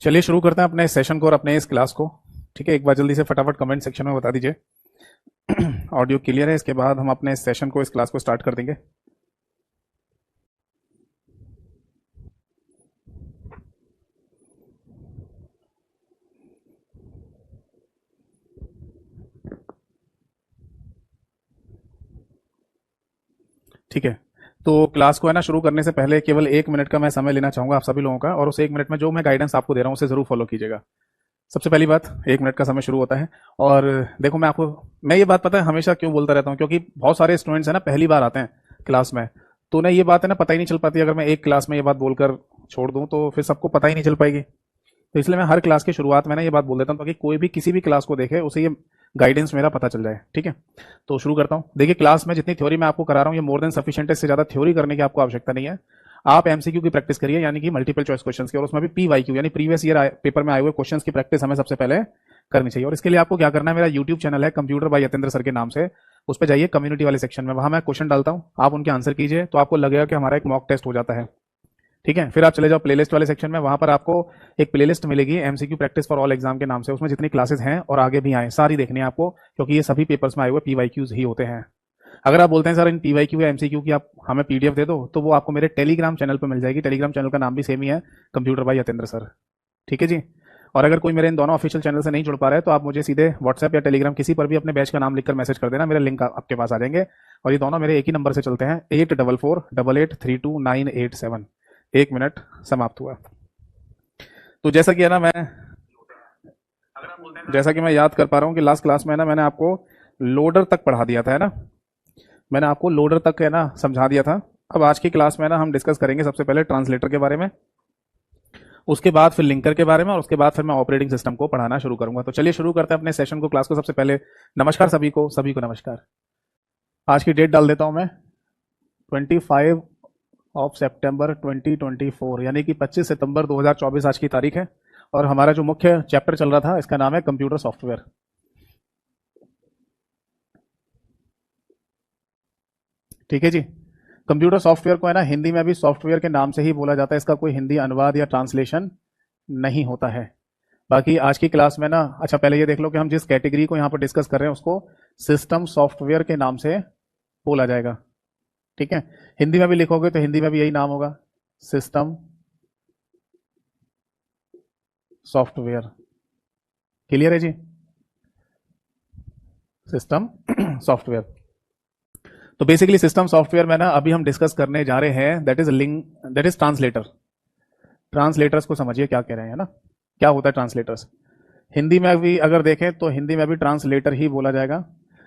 चलिए शुरू करते हैं अपने सेशन को और अपने इस क्लास को। ठीक है, एक बार जल्दी से फटाफट कमेंट सेक्शन में बता दीजिए ऑडियो क्लियर है। इसके बाद हम अपने इस सेशन को, इस क्लास को स्टार्ट कर देंगे। ठीक है, तो क्लास को है ना शुरू करने से पहले केवल 1 मिनट का मैं समय लेना चाहूंगा आप सभी लोगों का, और उस 1 मिनट में जो मैं गाइडेंस आपको दे रहा हूँ उसे जरूर फॉलो कीजिएगा। सबसे पहली बात, 1 मिनट का समय शुरू होता है। और देखो, मैं ये बात पता है हमेशा क्यों बोलता रहता हूँ, क्योंकि बहुत सारे स्टूडेंट्स है ना पहली बार आते हैं क्लास में, तो उन्हें ये बात है ना पता ही नहीं चल पाती। अगर मैं एक क्लास में ये बात बोलकर छोड़ दूं तो फिर सबको पता ही नहीं चल पाएगी। तो इसलिए मैं हर क्लास की शुरुआत में ना ये बात बोल देता हूँ, ताकि कोई भी किसी भी क्लास को देखे उसे ये गाइडेंस मेरा पता चल जाए। ठीक है, तो शुरू करता हूँ। देखिए, क्लास में जितनी थ्योरी मैं आपको करा रहा हूँ ये मोर देन सफिशिएंट है। इससे ज्यादा थ्योरी करने की आपको आवश्यकता नहीं है। आप एमसीक्यू की प्रैक्टिस करिए, यानी कि मल्टीपल चॉइस क्वेश्चंस की, और उसमें भी पीवाईक्यू यानी प्रीवियस ईयर पेपर में आए हुए क्वेश्चंस की प्रैक्टिस हमें सबसे पहले करनी चाहिए। और इसके लिए आपको क्या करना है, मेरा यूट्यूब चैनल है कंप्यूटर बाय यतेंद्र सर के नाम से, उस पर जाइए कम्युनिटी वाले सेक्शन में, वहां मैं क्वेश्चन डालता हूं, आप उनके आंसर कीजिए तो आपको लगेगा कि हमारा एक मॉक टेस्ट हो जाता है। ठीक है, फिर आप चले जाओ प्लेलिस्ट वाले सेक्शन में, वहां पर आपको एक प्लेलिस्ट मिलेगी MCQ practice for all exam के नाम से। उसमें जितनी क्लासेस हैं और आगे भी आए सारी देखनी है आपको, क्योंकि ये सभी पेपर्स में आए हुए पीवाईक्यूज ही होते हैं। अगर आप बोलते हैं सर इन पीवाईक्यू या एमसीक्यू की आप हमें पीडीएफ दे दो, तो वो आपको मेरे टेलीग्राम चैनल पर मिल जाएगी। टेलीग्राम चैनल का नाम भी सेम ही है, कंप्यूटर बाय यतेंद्र सर। ठीक है जी। और अगर कोई मेरे इन दोनों ऑफिशियल चैनल से नहीं जुड़ पा रहा है तो आप मुझे सीधे व्हाट्सएप या टेलीग्राम किसी पर भी अपने बैच का नाम लिखकर मैसेज कर देना, मेरे लिंक आपके पास आ जाएंगे। और ये दोनों मेरे एक ही नंबर से चलते हैं, 8448832987। 1 मिनट समाप्त हुआ। तो जैसा कि मैं याद कर पा रहा हूँ कि लास्ट क्लास में ना मैंने आपको लोडर तक पढ़ा दिया था, है ना। मैंने आपको लोडर तक है ना समझा दिया था। अब आज की क्लास में ना हम डिस्कस करेंगे सबसे पहले ट्रांसलेटर के बारे में, उसके बाद फिर लिंकर के बारे में, और उसके बाद फिर मैं ऑपरेटिंग सिस्टम को पढ़ाना शुरू करूंगा। तो चलिए शुरू करते हैं अपने सेशन को, क्लास को। सबसे पहले नमस्कार सभी को नमस्कार। आज की डेट डाल देता हूं मैं, 25 सितंबर 2024, यानी कि 25 सितंबर 2024 आज की तारीख है। और हमारा जो मुख्य चैप्टर चल रहा था इसका नाम है कंप्यूटर सॉफ्टवेयर। ठीक है जी। कंप्यूटर सॉफ्टवेयर को है ना हिंदी में भी सॉफ्टवेयर के नाम से ही बोला जाता है, इसका कोई हिंदी अनुवाद या ट्रांसलेशन नहीं होता है। बाकी आज की क्लास में ना, अच्छा पहले ये देख लो कि हम जिस कैटेगरी को यहाँ पर डिस्कस कर रहे हैं उसको सिस्टम सॉफ्टवेयर के नाम से बोला जाएगा। ठीक है, हिंदी में भी लिखोगे तो हिंदी में भी यही नाम होगा, सिस्टम सॉफ्टवेयर। क्लियर है जी, सिस्टम सॉफ्टवेयर। तो बेसिकली सिस्टम सॉफ्टवेयर में ना अभी हम डिस्कस करने जा रहे हैं, दैट इज ट्रांसलेटर। ट्रांसलेटर्स को समझिए क्या कह रहे हैं ना, क्या होता है ट्रांसलेटर्स। हिंदी में भी अगर देखें तो हिंदी में भी ट्रांसलेटर ही बोला जाएगा।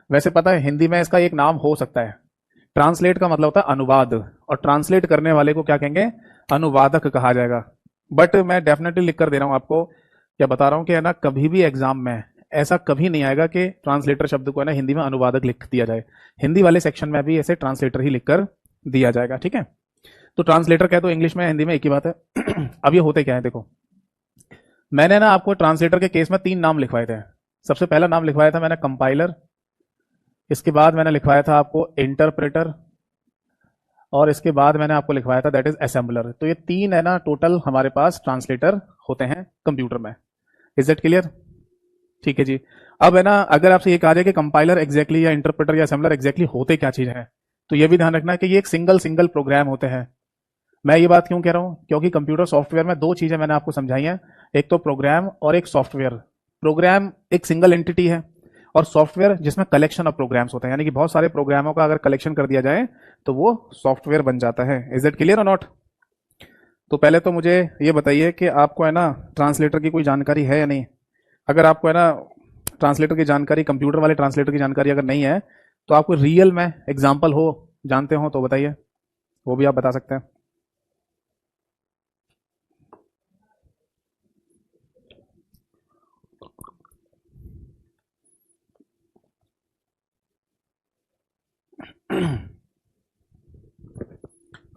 वैसे पता है हिंदी में इसका एक नाम हो सकता है, ट्रांसलेट का मतलब होता है अनुवाद, और ट्रांसलेट करने वाले को क्या कहेंगे, अनुवादक कहा जाएगा। बट मैं डेफिनेटली लिख कर दे रहा हूं आपको, क्या बता रहा हूं कि है ना, कभी भी एग्जाम में ऐसा कभी नहीं आएगा कि ट्रांसलेटर शब्द को है ना हिंदी में अनुवादक लिख दिया जाए। हिंदी वाले सेक्शन में भी ऐसे ट्रांसलेटर ही लिखकर दिया जाएगा। ठीक है, तो ट्रांसलेटर कह दो इंग्लिश में, हिंदी में एक ही बात है। अब ये होते क्या है, देखो मैंने ना आपको ट्रांसलेटर के केस में 3 नाम लिखवाए थे। सबसे पहला नाम लिखवाया था मैंने कंपाइलर, इसके बाद मैंने लिखवाया था आपको इंटरप्रेटर, और इसके बाद मैंने आपको लिखवाया था दैट इज असेंबलर। तो ये 3 है ना टोटल हमारे पास ट्रांसलेटर होते हैं कंप्यूटर में। Is it clear? ठीक है जी। अब है ना, अगर आपसे ये कहा जाए कि कंपाइलर एग्जैक्टली या इंटरप्रेटर या असेंबलर एग्जैक्टली होते क्या चीज है, तो ये भी ध्यान रखना कि ये एक सिंगल प्रोग्राम होते हैं। मैं ये बात क्यों कह रहा हूं, क्योंकि कंप्यूटर सॉफ्टवेयर में 2 चीजें मैंने आपको समझाई हैं, एक तो प्रोग्राम और एक सॉफ्टवेयर। प्रोग्राम एक सिंगल एंटिटी है, और सॉफ्टवेयर जिसमें कलेक्शन ऑफ प्रोग्राम्स होते हैं, यानी कि बहुत सारे प्रोग्रामों का अगर कलेक्शन कर दिया जाए तो वो सॉफ्टवेयर बन जाता है। इज इट क्लियर और नॉट? तो पहले तो मुझे ये बताइए कि आपको है ना ट्रांसलेटर की कोई जानकारी है या नहीं। अगर आपको है ना ट्रांसलेटर की जानकारी, कंप्यूटर वाले ट्रांसलेटर की जानकारी अगर नहीं है, तो आपको रियल में एग्जाम्पल हो, जानते हो तो बताइए, वो भी आप बता सकते हैं।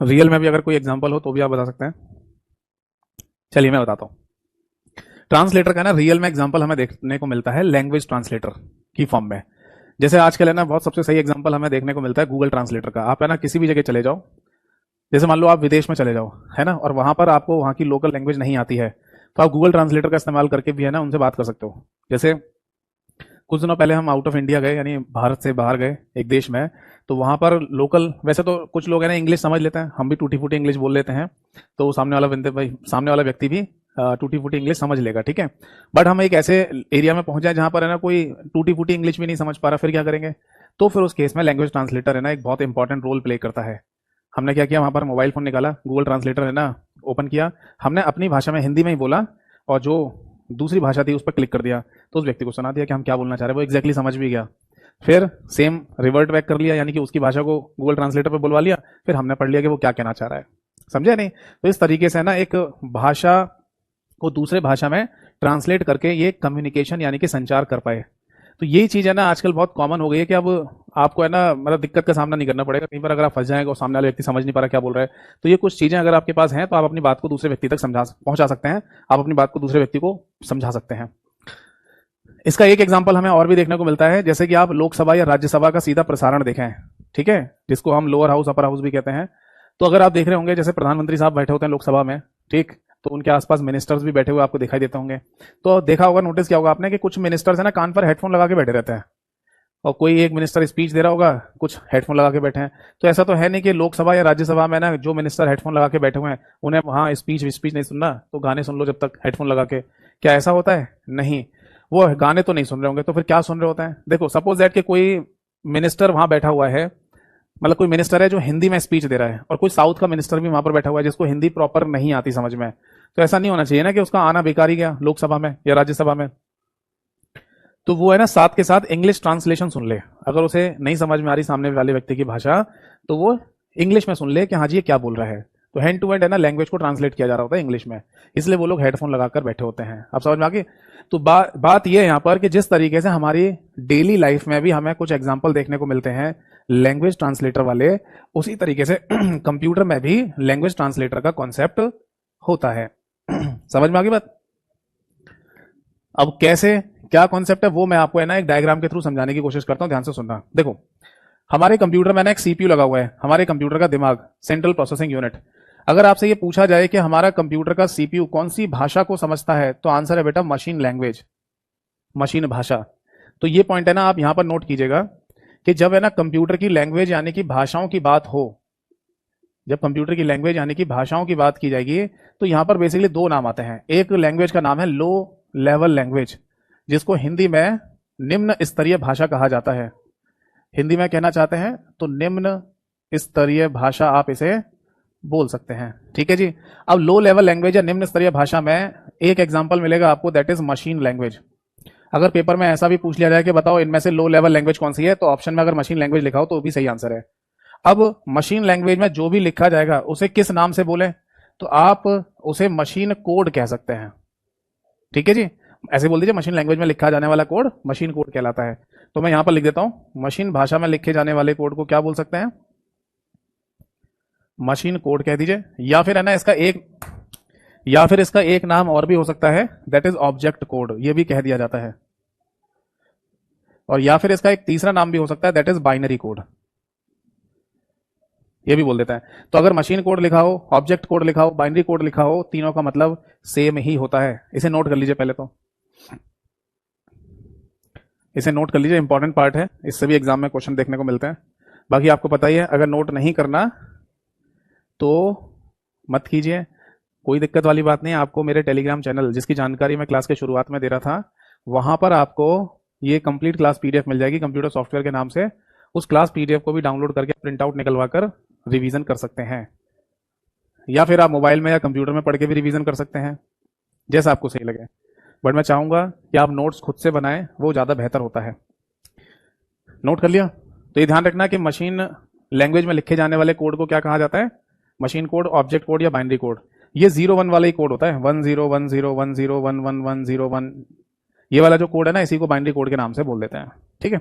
रियल में भी अगर कोई एग्जांपल हो तो भी आप बता सकते हैं। चलिए मैं बताता हूं। ट्रांसलेटर का ना रियल में एग्जांपल हमें देखने को मिलता है लैंग्वेज ट्रांसलेटर की फॉर्म में। जैसे आजकल है ना बहुत सबसे सही एग्जांपल हमें देखने को मिलता है गूगल ट्रांसलेटर का। आप है ना किसी भी जगह चले जाओ, जैसे मान लो आप विदेश में चले जाओ, है ना, और वहां पर आपको वहां की लोकल लैंग्वेज नहीं आती है, तो आप गूगल ट्रांसलेटर का इस्तेमाल करके भी है ना उनसे बात कर सकते हो। जैसे कुछ दिनों पहले हम आउट ऑफ इंडिया गए, यानी भारत से बाहर गए एक देश में, तो वहां पर लोकल, वैसे तो कुछ लोग है ना इंग्लिश समझ लेते हैं, हम भी टूटी फूटी इंग्लिश बोल लेते हैं, तो सामने वाला बंदे भाई, सामने वाला व्यक्ति भी टूटी फूटी इंग्लिश समझ लेगा, ठीक है। बट हम एक ऐसे एरिया में पहुंच जाए जहां पर है ना कोई टूटी फूटी इंग्लिश भी नहीं समझ पा रहा, फिर क्या करेंगे? तो फिर उस केस में लैंग्वेज ट्रांसलेटर है ना एक बहुत इंपॉर्टेंट रोल प्ले करता है। हमने क्या किया, वहां पर मोबाइल फोन निकाला, गूगल ट्रांसलेटर है ना ओपन किया, हमने अपनी भाषा में हिंदी में ही बोला, और जो दूसरी भाषा थी उस पर क्लिक कर दिया, तो उस व्यक्ति को सुना दिया कि हम क्या बोलना चाह रहे हैं, वो एग्जैक्टली समझ भी गया। फिर सेम रिवर्ट बैक कर लिया, यानी कि उसकी भाषा को गूगल ट्रांसलेटर पे बुलवा लिया, फिर हमने पढ़ लिया कि वो क्या कहना चाह रहा है, समझे नहीं? तो इस तरीके से ना एक भाषा को दूसरे भाषा में ट्रांसलेट करके ये कम्युनिकेशन यानी कि संचार कर पाए। तो यही चीज है ना आजकल बहुत कॉमन हो गई है कि अब आपको है ना मतलब दिक्कत का सामना नहीं करना पड़ेगा कहीं पर, अगर आप फंस जाएंगे और सामने वाला व्यक्ति समझ नहीं पा रहा क्या बोल रहा है, तो ये कुछ चीजें अगर आपके पास हैं तो आप अपनी बात को दूसरे व्यक्ति तक पहुंचा सकते हैं, आप अपनी बात को दूसरे व्यक्ति को समझा सकते हैं। इसका एक एग्जाम्पल हमें और भी देखने को मिलता है, जैसे कि आप लोकसभा या राज्यसभा का सीधा प्रसारण देखें, ठीक है, जिसको हम लोअर हाउस अपर हाउस भी कहते हैं। तो अगर आप देख रहे होंगे जैसे प्रधानमंत्री साहब बैठे होते हैं लोकसभा में, ठीक, तो उनके आसपास मिनिस्टर्स भी बैठे हुए आपको दिखाई देते होंगे। तो देखा होगा, नोटिस किया होगा आपने कि कुछ मिनिस्टर्स है ना कान पर हेडफोन लगा के बैठे रहते हैं, और कोई एक मिनिस्टर स्पीच दे रहा होगा, कुछ हेडफोन लगा के बैठे हैं। तो ऐसा तो है नहीं कि लोकसभा या राज्यसभा में ना जो मिनिस्टर हेडफोन लगा के बैठे हुए हैं उन्हें वहां स्पीच नहीं सुनना, तो गाने सुन लो जब तक हेडफोन लगा के, क्या ऐसा होता है? नहीं, वो गाने तो नहीं सुन रहे होंगे, तो फिर क्या सुन रहे होते हैं? देखो सपोज दैट कि कोई मिनिस्टर वहां बैठा हुआ है, मतलब कोई मिनिस्टर है जो हिंदी में स्पीच दे रहा है, और कोई साउथ का मिनिस्टर भी वहां पर बैठा हुआ है जिसको हिंदी प्रॉपर नहीं आती समझ में, तो ऐसा नहीं होना चाहिए ना कि उसका आना बेकार ही गया लोकसभा में या राज्यसभा में। तो वो है ना साथ के साथ इंग्लिश ट्रांसलेशन सुन ले, अगर उसे नहीं समझ में आ रही सामने वाले व्यक्ति की भाषा, तो वो इंग्लिश में सुन ले कि हाँ जी ये क्या बोल रहा है। तो हैंड टू हैंड है ना लैंग्वेज को ट्रांसलेट किया जा रहा होता है इंग्लिश में, इसलिए वो लोग हेडफोन लगाकर बैठे होते हैं। आप समझ में आ गई? तो बात ये है यहाँ पर कि जिस तरीके से हमारी डेली लाइफ में भी हमें कुछ एग्जाम्पल देखने को मिलते हैं लैंग्वेज ट्रांसलेटर वाले, उसी तरीके से कंप्यूटर में भी लैंग्वेज ट्रांसलेटर का कॉन्सेप्ट होता है। समझ में आ गई बात? अब कैसे, क्या कॉन्सेप्ट है, वो मैं आपको है ना एक डायग्राम के थ्रू समझाने की कोशिश करता हूं, ध्यान से सुनना। देखो हमारे कंप्यूटर में ना एक सीपीयू लगा हुआ है, हमारे कंप्यूटर का दिमाग, सेंट्रल प्रोसेसिंग यूनिट। अगर आपसे ये पूछा जाए कि हमारा कंप्यूटर का सीपीयू कौन सी भाषा को समझता है, तो आंसर है बेटा मशीन लैंग्वेज, मशीन भाषा। तो ये पॉइंट है ना आप यहां पर नोट कीजिएगा कि जब है ना कंप्यूटर की लैंग्वेज यानी कि भाषाओं की बात हो, जब कंप्यूटर की लैंग्वेज यानी कि भाषाओं की बात की जाएगी, तो यहां पर बेसिकली दो नाम आते हैं। एक लैंग्वेज का नाम है लो लेवल लैंग्वेज, जिसको हिंदी में निम्न स्तरीय भाषा कहा जाता है। हिंदी में कहना चाहते हैं तो निम्न स्तरीय भाषा आप इसे बोल सकते हैं, ठीक है जी। अब लो लेवल लैंग्वेज या निम्न स्तरीय भाषा में एक एग्जांपल मिलेगा आपको, दैट इज मशीन लैंग्वेज। अगर पेपर में ऐसा भी पूछ लिया जाए कि बताओ इनमें से लो लेवल लैंग्वेज कौन सी है, तो ऑप्शन में अगर मशीन लैंग्वेज लिखा हो तो वो भी सही आंसर है। अब मशीन लैंग्वेज में जो भी लिखा जाएगा उसे किस नाम से बोले, तो आप उसे मशीन कोड कह सकते हैं, ठीक है जी। ऐसे बोल दीजिए मशीन लैंग्वेज में लिखा जाने वाला कोड मशीन कोड कहलाता है। तो मैं यहां पर लिख देता हूं, मशीन भाषा में लिखे जाने वाले कोड को क्या बोल सकते हैं? मशीन कोड कह दीजिए। या फिर है ना इसका एक नाम और भी हो सकता है, दैट इज ऑब्जेक्ट कोड, ये भी कह दिया जाता है। और या फिर इसका एक तीसरा नाम भी हो सकता है, दैट इज बाइनरी कोड, ये भी बोल देता है। तो अगर मशीन कोड लिखा हो, ऑब्जेक्ट कोड लिखा हो, बाइनरी कोड लिखा हो, तीनों का मतलब सेम ही होता है। इसे नोट कर लीजिए, पहले तो इसे नोट कर लीजिए, इंपॉर्टेंट पार्ट है, इससे भी एग्जाम में क्वेश्चन देखने को मिलते हैं। बाकी आपको पता ही है, अगर नोट नहीं करना तो मत कीजिए, कोई दिक्कत वाली बात नहीं है। आपको मेरे टेलीग्राम चैनल, जिसकी जानकारी मैं क्लास के शुरुआत में दे रहा था, वहां पर आपको ये कंप्लीट क्लास पीडीएफ मिल जाएगी कंप्यूटर सॉफ्टवेयर के नाम से। उस क्लास पीडीएफ को भी डाउनलोड करके प्रिंट आउट निकलवा कर रिवीजन कर सकते हैं, या फिर आप मोबाइल में या कंप्यूटर में पढ़ के भी रिवीजन कर सकते हैं, जैसा आपको सही लगे। बट मैं चाहूंगा कि आप नोट्स खुद से बनाएं, वो ज्यादा बेहतर होता है। नोट कर लिया? तो ये ध्यान रखना कि मशीन लैंग्वेज में लिखे जाने वाले कोड को क्या कहा जाता है? मशीन कोड, ऑब्जेक्ट कोड या बाइनरी कोड। ये 0-1 वाला ही कोड होता है, 101010111101, ये वाला जो कोड है ना, इसी को बाइनरी कोड के नाम से बोल देते हैं, ठीक है।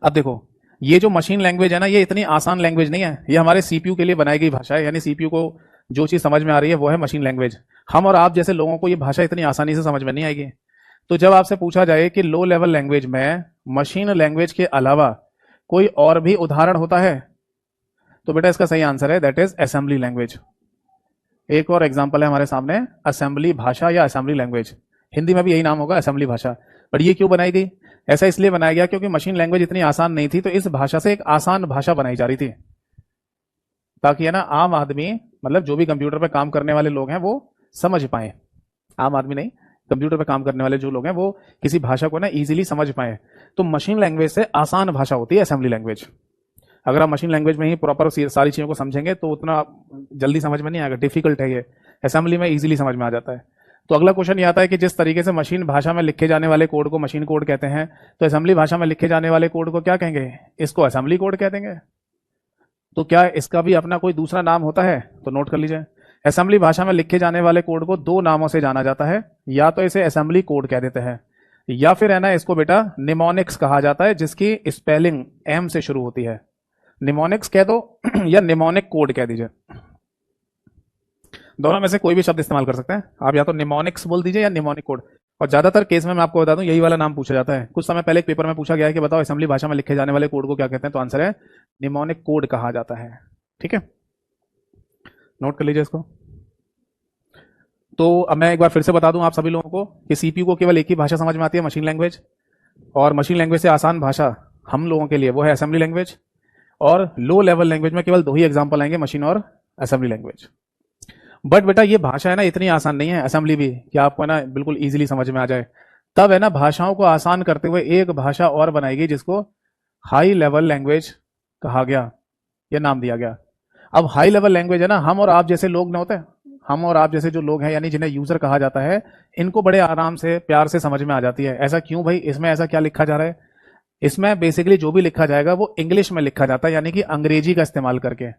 अब देखो, ये जो मशीन लैंग्वेज है ना, ये इतनी आसान लैंग्वेज नहीं है, ये हमारे सीपीयू के लिए बनाई गई भाषा है, यानी सीपीयू को जो चीज समझ में आ रही है वो है मशीन लैंग्वेज। हम और आप जैसे लोगों को ये भाषा इतनी आसानी से समझ में नहीं आएगी। तो जब आपसे पूछा जाए कि लो लेवल लैंग्वेज में मशीन लैंग्वेज के अलावा कोई और भी उदाहरण होता है, तो बेटा इसका सही आंसर है दैट इज असेंबली लैंग्वेज। एक और एग्जाम्पल है हमारे सामने, असेंबली भाषा या असेंबली लैंग्वेज। हिंदी में भी यही नाम होगा, असेंबली भाषा। पर ये क्यों बनाई गई? ऐसा इसलिए बनाया गया क्योंकि मशीन लैंग्वेज इतनी आसान नहीं थी, तो इस भाषा से एक आसान भाषा बनाई जा रही थी, ताकि है ना आम आदमी, मतलब जो भी कंप्यूटर पे काम करने वाले लोग हैं वो समझ पाए। आम आदमी नहीं, कंप्यूटर पे काम करने वाले जो लोग हैं वो किसी भाषा को ना इजीली समझ पाए। तो मशीन लैंग्वेज से आसान भाषा होती है असेंबली लैंग्वेज। अगर आप मशीन लैंग्वेज में ही प्रॉपर सारी चीज़ों को समझेंगे तो उतना जल्दी समझ में नहीं आएगा, डिफिकल्ट है ये। असेंबली में इजीली समझ में आ जाता है। तो अगला क्वेश्चन ये आता है कि जिस तरीके से मशीन भाषा में लिखे जाने वाले कोड को मशीन कोड कहते हैं, तो असेंबली भाषा में लिखे जाने वाले कोड को क्या कहेंगे? इसको असेंबली कोड कह देंगे। तो क्या इसका भी अपना कोई दूसरा नाम होता है? तो नोट कर लीजिए। असेंबली भाषा में लिखे जाने वाले कोड को दो नामों से जाना जाता है, या तो इसे असेंबली कोड कह देते हैं, या फिर है ना इसको बेटा निमोनिक्स कहा जाता है, जिसकी स्पेलिंग एम से शुरू होती है। निमोनिक्स कह दो या निमोनिक कोड कह दीजिए, दोनों में से कोई भी शब्द इस्तेमाल कर सकते हैं आप, या तो निमोनिक्स बोल दीजिए या निमोनिक कोड। और ज्यादातर केस में मैं आपको बता दूं यही वाला नाम पूछा जाता है। कुछ समय पहले एक पेपर में पूछा गया है कि बताओ असेंबली भाषा में लिखे जाने वाले कोड को क्या कहते हैं, तो आंसर है निमोनिक कोड कहा जाता है। ठीक है, नोट कर लीजिए इसको। तो अब मैं एक बार फिर से बता दूं आप सभी लोगों को कि सीपीयू को केवल एक ही भाषा समझ में आती है, मशीन लैंग्वेज। और मशीन लैंग्वेज से आसान भाषा हम लोगों के लिए वो है असेंबली लैंग्वेज। और लो लेवल लैंग्वेज में केवल दो ही एग्जांपल आएंगे, मशीन और असेंबली लैंग्वेज। बट बेटा ये भाषा है ना इतनी आसान नहीं है असेंबली भी, कि आपको ना बिल्कुल इजीली समझ में आ जाए। तब है ना भाषाओं को आसान करते हुए एक भाषा और बनाई गई, जिसको हाई लेवल लैंग्वेज कहा गया, यह नाम दिया गया। अब हाई लेवल लैंग्वेज है ना, हम और आप जैसे लोग ना होते हैं, हम और आप जैसे जो लोग हैं, यानी जिन्हें यूजर कहा जाता है, इनको बड़े आराम से प्यार से समझ में आ जाती है। ऐसा क्यों भाई? इसमें ऐसा क्या लिखा जा रहा है? इसमें बेसिकली जो भी लिखा जाएगा वो इंग्लिश में लिखा जाता है, यानी कि अंग्रेजी का इस्तेमाल करके।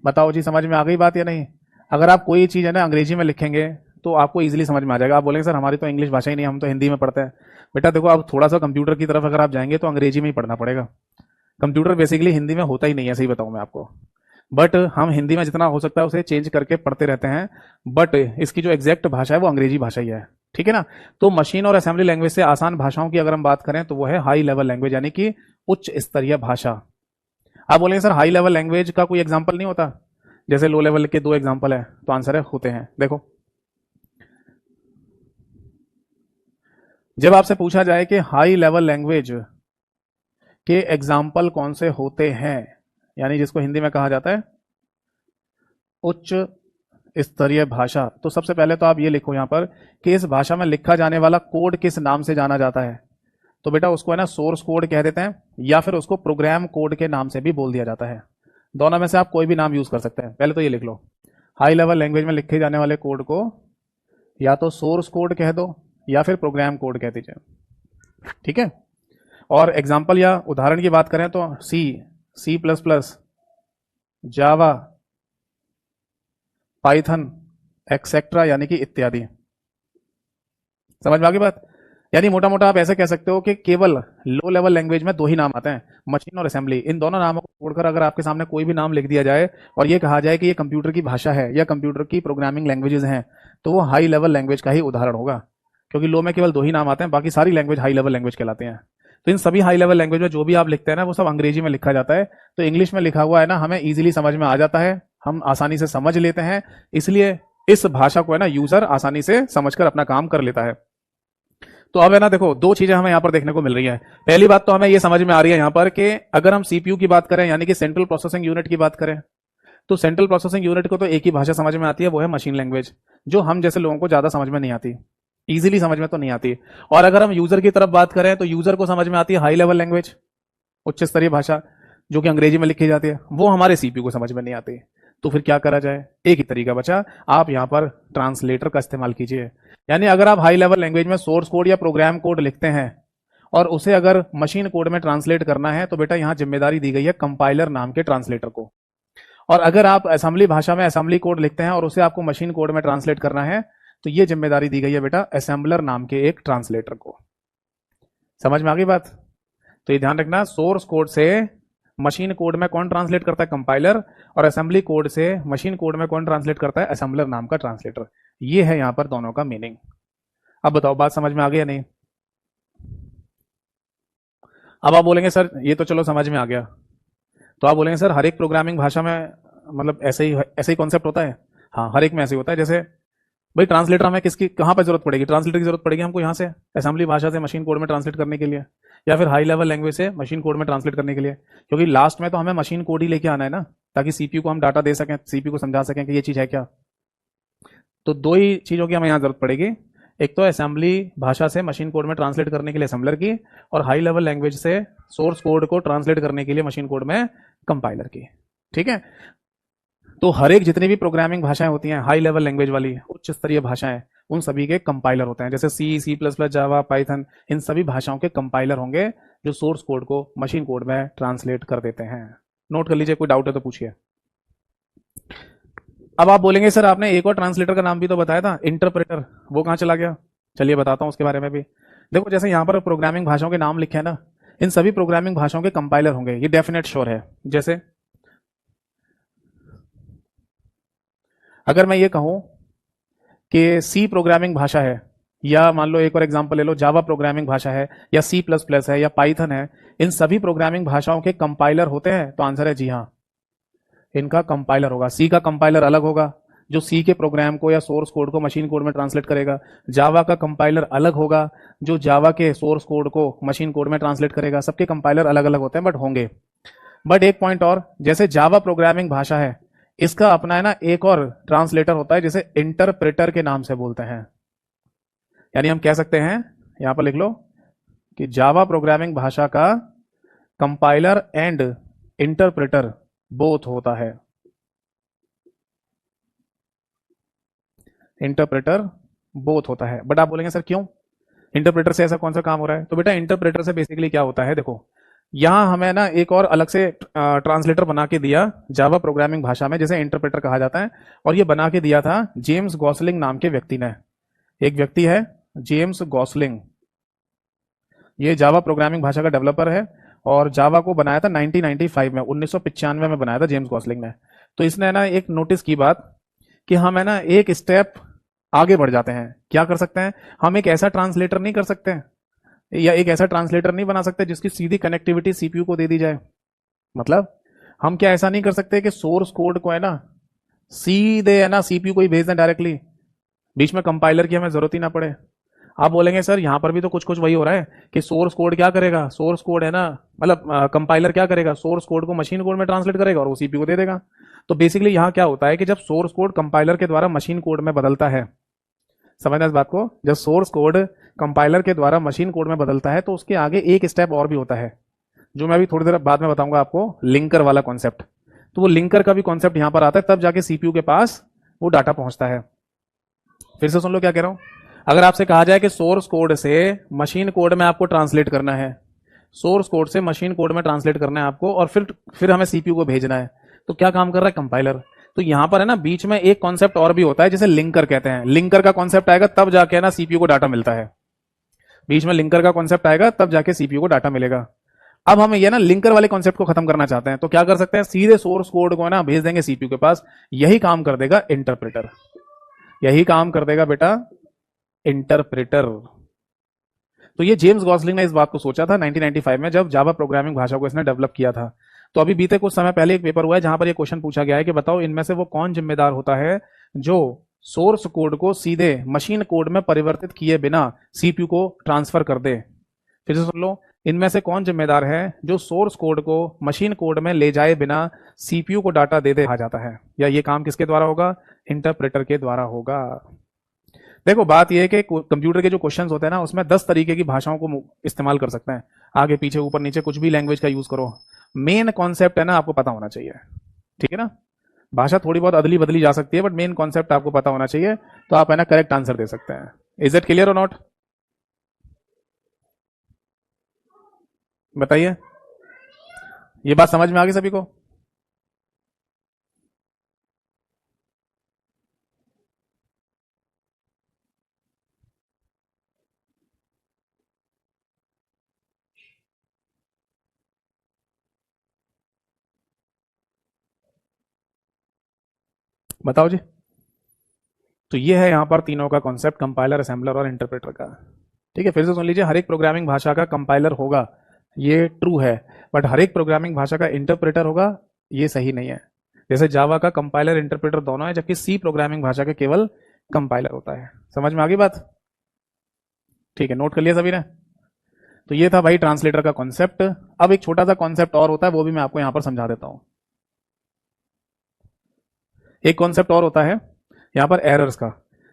बताओ जी, समझ में आ गई बात या नहीं? अगर आप कोई चीज़ है ना अंग्रेजी में लिखेंगे तो आपको इजीली समझ में आ जाएगा। आप बोलेंगे सर हमारी तो इंग्लिश भाषा ही नहीं, हम तो हिंदी में पढ़ते हैं। बेटा देखो, आप थोड़ा सा कंप्यूटर की तरफ अगर आप जाएंगे तो अंग्रेजी में ही पढ़ना पड़ेगा। कंप्यूटर बेसिकली हिंदी में होता ही नहीं है, सही बताऊं मैं आपको। बट हम हिंदी में जितना हो सकता है उसे चेंज करके पढ़ते रहते हैं, बट इसकी जो एग्जैक्ट भाषा है वो अंग्रेजी भाषा ही है। ठीक है ना? तो मशीन और असेंबली लैंग्वेज से आसान भाषाओं की अगर हम बात करें तो वो है हाई लेवल लैंग्वेज, यानी कि उच्च स्तरीय भाषा। आप बोलेंगे सर हाई लेवल लैंग्वेज का कोई एग्जाम्पल नहीं होता? जैसे लो लेवल के दो एग्जाम्पल है, तो आंसर है होते हैं। देखो, जब आपसे पूछा जाए कि हाई लेवल लैंग्वेज के एग्जाम्पल कौन से होते हैं, यानी जिसको हिंदी में कहा जाता है उच्च स्तरीय भाषा, तो सबसे पहले तो आप ये लिखो यहां पर कि इस भाषा में लिखा जाने वाला कोड किस नाम से जाना जाता है। तो बेटा उसको है ना सोर्स कोड कह देते हैं, या फिर उसको प्रोग्राम कोड के नाम से भी बोल दिया जाता है। दोनों में से आप कोई भी नाम यूज कर सकते हैं। पहले तो ये लिख लो, हाई लेवल लैंग्वेज में लिखे जाने वाले कोड को या तो सोर्स कोड कह दो या फिर प्रोग्राम कोड कह दीजिए। ठीक है? और एग्जाम्पल या उदाहरण की बात करें तो सी प्लस प्लस, जावा, पाइथन, एक्सेट्रा, यानी कि इत्यादि। समझ में आ गई बात? यानी मोटा मोटा आप ऐसे कह सकते हो कि केवल लो लेवल लैंग्वेज में दो ही नाम आते हैं, मशीन और असेंबली। इन दोनों नामों को छोड़कर अगर आपके सामने कोई भी नाम लिख दिया जाए और ये कहा जाए कि ये कंप्यूटर की भाषा है या कंप्यूटर की प्रोग्रामिंग लैंग्वेजेस हैं, तो वो हाई लेवल लैंग्वेज का ही उदाहरण होगा, क्योंकि लो में केवल दो ही नाम आते हैं, बाकी सारी लैंग्वेज हाई लेवल लैंग्वेज कहलाते हैं। तो इन सभी हाई लेवल लैंग्वेज में जो भी आप लिखते हैं ना वो सब अंग्रेजी में लिखा जाता है। तो इंग्लिश में लिखा हुआ है ना हमें इजीली समझ में आ जाता है, हम आसानी से समझ लेते हैं, इसलिए इस भाषा को है ना यूजर आसानी से समझकर अपना काम कर लेता है। तो अब है ना देखो, दो चीजें हमें यहां पर देखने को मिल रही है। पहली बात तो हमें यह समझ में आ रही है यहां पर कि अगर हम सीपीयू की बात करें, यानी कि सेंट्रल प्रोसेसिंग यूनिट की बात करें, तो सेंट्रल प्रोसेसिंग यूनिट को तो एक ही भाषा समझ में आती है, वो है मशीन लैंग्वेज, जो हम जैसे लोगों को ज्यादा समझ में नहीं आती, इजीली समझ में तो नहीं आती। और अगर हम यूजर की तरफ बात करें तो यूजर को समझ में आती है हाई लेवल लैंग्वेज, उच्च स्तरीय भाषा, जो कि अंग्रेजी में लिखी जाती है, वो हमारे सीपीयू को समझ में नहीं आती। तो फिर क्या करा जाए? एक ही तरीका बचा, आप यहां पर ट्रांसलेटर का इस्तेमाल कीजिए। यानी अगर आप हाई लेवल लैंग्वेज में सोर्स कोड या प्रोग्राम कोड लिखते हैं और उसे अगर मशीन कोड में ट्रांसलेट करना है, तो बेटा यहां जिम्मेदारी दी गई है कंपाइलर नाम के ट्रांसलेटर को। और अगर आप असेंबली भाषा में असेंबली कोड लिखते हैं और उसे आपको मशीन कोड में ट्रांसलेट करना है, तो यह जिम्मेदारी दी गई है बेटा असेंबलर नाम के एक ट्रांसलेटर को। समझ में आ गई बात? तो ये ध्यान रखना, सोर्स कोड से मशीन कोड में कौन ट्रांसलेट करता है? कंपाइलर। और असेंबली कोड से मशीन कोड में कौन ट्रांसलेट करता है? असेंबलर नाम का ट्रांसलेटर। ये है यहां पर दोनों का मीनिंग। अब बताओ बात समझ में आ गई या नहीं? अब आप बोलेंगे सर ये तो चलो समझ में आ गया, तो आप बोलेंगे सर हर एक प्रोग्रामिंग भाषा में मतलब ऐसे ही कॉन्सेप्ट होता है? हाँ, हर एक में ऐसे होता है। जैसे भाई ट्रांसलेटर हमें किसकी कहाँ पर जरूरत पड़ेगी? ट्रांसलेटर की जरूरत पड़ेगी हमको यहाँ से असेंबली भाषा से मशीन कोड में ट्रांसलेट करने के लिए, या फिर हाई लेवल लैंग्वेज से मशीन कोड में ट्रांसलेट करने के लिए, क्योंकि लास्ट में तो हमें मशीन कोड ही लेके आना है ना, ताकि सीपीयू को हम डाटा दे सकें, सीपीयू को समझा सकें कि ये चीज़ है क्या। तो दो ही चीज़ों की हमें यहाँ जरूरत पड़ेगी, एक तो असेंबली भाषा से मशीन कोड में ट्रांसलेट करने के लिए असेंबलर की, और हाई लेवल लैंग्वेज से सोर्स कोड को ट्रांसलेट करने के लिए मशीन कोड में कंपाइलर की। ठीक है, तो हर एक जितनी भी प्रोग्रामिंग भाषाएं होती हैं हाई लेवल लैंग्वेज वाली उच्च स्तरीय भाषाएं, उन सभी के कंपाइलर होते हैं। जैसे सी, सी प्लस प्लस, जावा, पाइथन, इन सभी भाषाओं के कंपाइलर होंगे जो सोर्स कोड को मशीन कोड में ट्रांसलेट कर देते हैं। नोट कर लीजिए, कोई डाउट है तो पूछिए। अब आप बोलेंगे सर आपने एक और ट्रांसलेटर का नाम भी तो बताया था, इंटरप्रेटर, वो कहाँ चला गया? चलिए बताता हूँ उसके बारे में भी। देखो जैसे यहाँ पर प्रोग्रामिंग भाषाओं के नाम लिखे हैं ना, इन सभी प्रोग्रामिंग भाषाओं के कंपाइलर होंगे, ये डेफिनेट श्योर है। जैसे अगर मैं ये कहूं कि सी प्रोग्रामिंग भाषा है, या मान लो एक और एग्जांपल ले लो, जावा प्रोग्रामिंग भाषा है, या सी प्लस प्लस है, या पाइथन है, इन सभी प्रोग्रामिंग भाषाओं के कंपाइलर होते हैं? तो आंसर है जी हाँ, इनका कंपाइलर होगा। सी का कंपाइलर अलग होगा, जो सी के प्रोग्राम को या सोर्स कोड को मशीन कोड में ट्रांसलेट करेगा। जावा का कंपाइलर अलग होगा, जो जावा के सोर्स कोड को मशीन कोड में ट्रांसलेट करेगा। सबके कंपाइलर अलग अलग होते हैं, बट होंगे। बट एक पॉइंट और, जैसे जावा प्रोग्रामिंग भाषा है, इसका अपना है ना एक और ट्रांसलेटर होता है जिसे इंटरप्रेटर के नाम से बोलते हैं। यानी हम कह सकते हैं, यहां पर लिख लो कि जावा प्रोग्रामिंग भाषा का कंपाइलर एंड इंटरप्रेटर बोथ होता है। इंटरप्रेटर बोथ होता है। बट आप बोलेंगे सर क्यों, इंटरप्रेटर से ऐसा कौन सा काम हो रहा है? तो बेटा इंटरप्रेटर से बेसिकली क्या होता है, देखो यहां हमें ना एक और अलग से ट्रांसलेटर बना के दिया जावा प्रोग्रामिंग भाषा में, जैसे इंटरप्रेटर कहा जाता है, और ये बना के दिया था जेम्स गॉसलिंग नाम के व्यक्ति ने। एक व्यक्ति है जेम्स गॉसलिंग, ये जावा प्रोग्रामिंग भाषा का डेवलपर है, और जावा को बनाया था 1995 में, 1995 में बनाया था जेम्स गॉसलिंग ने। तो इसने ना एक नोटिस की बात कि हम है ना एक स्टेप आगे बढ़ जाते हैं। क्या कर सकते हैं हम? एक ऐसा ट्रांसलेटर नहीं कर सकते, या एक ऐसा ट्रांसलेटर नहीं बना सकते जिसकी सीधी कनेक्टिविटी सीपीयू को दे दी जाए। मतलब हम क्या ऐसा नहीं कर सकते कि सोर्स कोड को है ना सीधे है ना सीपीयू को ही भेज दें डायरेक्टली, बीच में कंपाइलर की हमें जरूरत ही ना पड़े? आप बोलेंगे सर यहां पर भी तो कुछ कुछ वही हो रहा है कि सोर्स कोड क्या करेगा, सोर्स कोड है ना, मतलब कंपाइलर क्या करेगा, सोर्स कोड को मशीन कोड में ट्रांसलेट करेगा और वो सीपीयू को दे देगा। तो बेसिकली यहां क्या होता है कि जब सोर्स कोड कंपाइलर के द्वारा मशीन कोड में बदलता है, समझना इस बात को, जब सोर्स कोड कंपाइलर के द्वारा मशीन कोड में बदलता है तो उसके आगे एक स्टेप और भी होता है, जो मैं अभी थोड़ी देर बाद में बताऊंगा आपको, लिंकर वाला कॉन्सेप्ट। तो वो लिंकर का भी कॉन्सेप्ट यहां पर आता है, तब जाके सीपीयू के पास वो डाटा पहुंचता है। फिर से सुन लो क्या कह रहा हूं। अगर आपसे कहा जाए कि सोर्स कोड से मशीन कोड में आपको ट्रांसलेट करना है, सोर्स कोड से मशीन कोड में ट्रांसलेट करना है आपको, और फिर हमें सीपीयू को भेजना है, तो क्या काम कर रहा है कंपाइलर? तो यहां पर है ना बीच में एक कॉन्सेप्ट और भी होता है जिसे लिंकर कहते हैं। लिंकर का कॉन्सेप्ट आएगा तब जाके ना सीपीयू को डाटा मिलता है। बीच में लिंकर का कॉन्सेप्ट आएगा तब जाके सीपीयू को डाटा मिलेगा। अब हम ये ना लिंकर वाले कॉन्सेप्ट को खत्म करना चाहते हैं, तो क्या कर सकते हैं, सीधे सोर्स कोड को ना भेज देंगे सीपीयू के पास। यही काम कर देगा इंटरप्रेटर, यही काम कर देगा बेटा इंटरप्रेटर। तो ये जेम्स गॉसलिंग ने इस बात को सोचा था 1995 में, जब जावा प्रोग्रामिंग भाषा को इसने डेवलप किया था। तो अभी बीते कुछ समय पहले एक पेपर हुआ है जहां पर ये क्वेश्चन पूछा गया है कि बताओ इनमें से वो कौन जिम्मेदार होता है जो सोर्स कोड को सीधे मशीन कोड में परिवर्तित किए बिना सीपीयू को ट्रांसफर कर दे। फिर से सुन लो, इनमें से कौन जिम्मेदार है जो सोर्स कोड को मशीन कोड में ले जाए बिना सीपीयू को डाटा दे कहा जाता है, या ये काम किसके द्वारा होगा? इंटरप्रेटर के द्वारा होगा। देखो बात यह है कि कंप्यूटर के जो क्वेश्चंस होते हैं ना, उसमें 10 तरीके की भाषाओं को इस्तेमाल कर सकते हैं, आगे पीछे ऊपर नीचे कुछ भी लैंग्वेज का यूज करो। मेन कॉन्सेप्ट है ना आपको पता होना चाहिए, ठीक है ना। भाषा थोड़ी बहुत अदली बदली जा सकती है, बट मेन कॉन्सेप्ट आपको पता होना चाहिए, तो आप है ना करेक्ट आंसर दे सकते हैं। इज इट क्लियर और नॉट? बताइए, ये बात समझ में आ गई सभी को? बताओ जी। तो ये है यहां पर तीनों का कॉन्सेप्ट, कंपाइलर, असेंबलर और इंटरप्रेटर का। ठीक है, फिर से सुन लीजिए, हर एक प्रोग्रामिंग भाषा का कंपाइलर होगा, ये ट्रू है, बट हर एक प्रोग्रामिंग भाषा का इंटरप्रेटर होगा, ये सही नहीं है। जैसे जावा का कंपाइलर इंटरप्रेटर दोनों है, जबकि सी प्रोग्रामिंग भाषा का केवल कंपाइलर होता है। समझ में आ गई बात? ठीक है, नोट कर लिया सभी ने? तो ये था भाई ट्रांसलेटर का कॉन्सेप्ट। अब एक छोटा सा कॉन्सेप्ट और होता है, वो भी मैं आपको यहां पर समझा देता हूं। एक कॉन्सेप्ट और होता है यहां पर एरर्स का।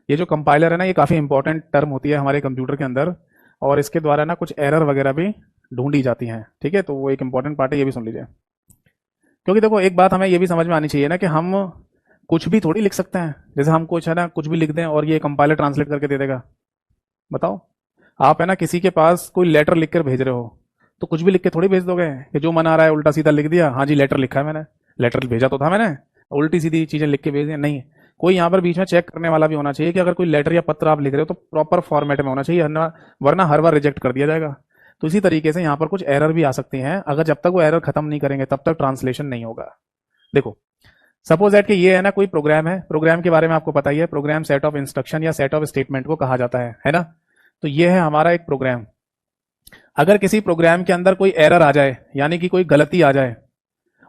ये जो कंपाइलर है ना, ये काफी इंपॉर्टेंट टर्म होती है हमारे कंप्यूटर के अंदर, और इसके द्वारा ना कुछ एरर वगैरह भी ढूंढी जाती हैं। ठीक है, तो वो एक इंपॉर्टेंट पार्ट है, ये भी सुन लीजिए। क्योंकि देखो एक बात हमें ये भी समझ में आनी चाहिए ना कि हम कुछ भी थोड़ी लिख सकते हैं। जैसे हम कुछ है ना कुछ भी लिख दें और ये कंपाइलर ट्रांसलेट करके दे देगा। बताओ, आप है ना किसी के पास कोई लेटर लिख कर भेज रहे हो, तो कुछ भी लिख के थोड़ी भेज दोगे कि जो मन आ रहा है उल्टा सीधा लिख दिया, हाँ जी लेटर लिखा है मैंने, लेटर भेजा तो था मैंने, उल्टी सीधी चीजें लिख के भेज दिया। नहीं, कोई यहाँ पर बीच में चेक करने वाला भी होना चाहिए कि अगर कोई लेटर या पत्र आप लिख रहे हो तो प्रॉपर फॉर्मेट में होना चाहिए, वरना हर बार रिजेक्ट कर दिया जाएगा। तो इसी तरीके से यहाँ पर कुछ एरर भी आ सकती हैं, अगर जब तक वो एरर खत्म नहीं करेंगे तब तक ट्रांसलेशन नहीं होगा। देखो सपोज दैट कि ये है ना कोई प्रोग्राम है, प्रोग्राम के बारे में आपको पता ही है, प्रोग्राम सेट ऑफ इंस्ट्रक्शन या सेट ऑफ स्टेटमेंट को कहा जाता है ना। तो ये है हमारा एक प्रोग्राम। अगर किसी प्रोग्राम के अंदर कोई एरर आ जाए, यानी कि कोई गलती आ जाए,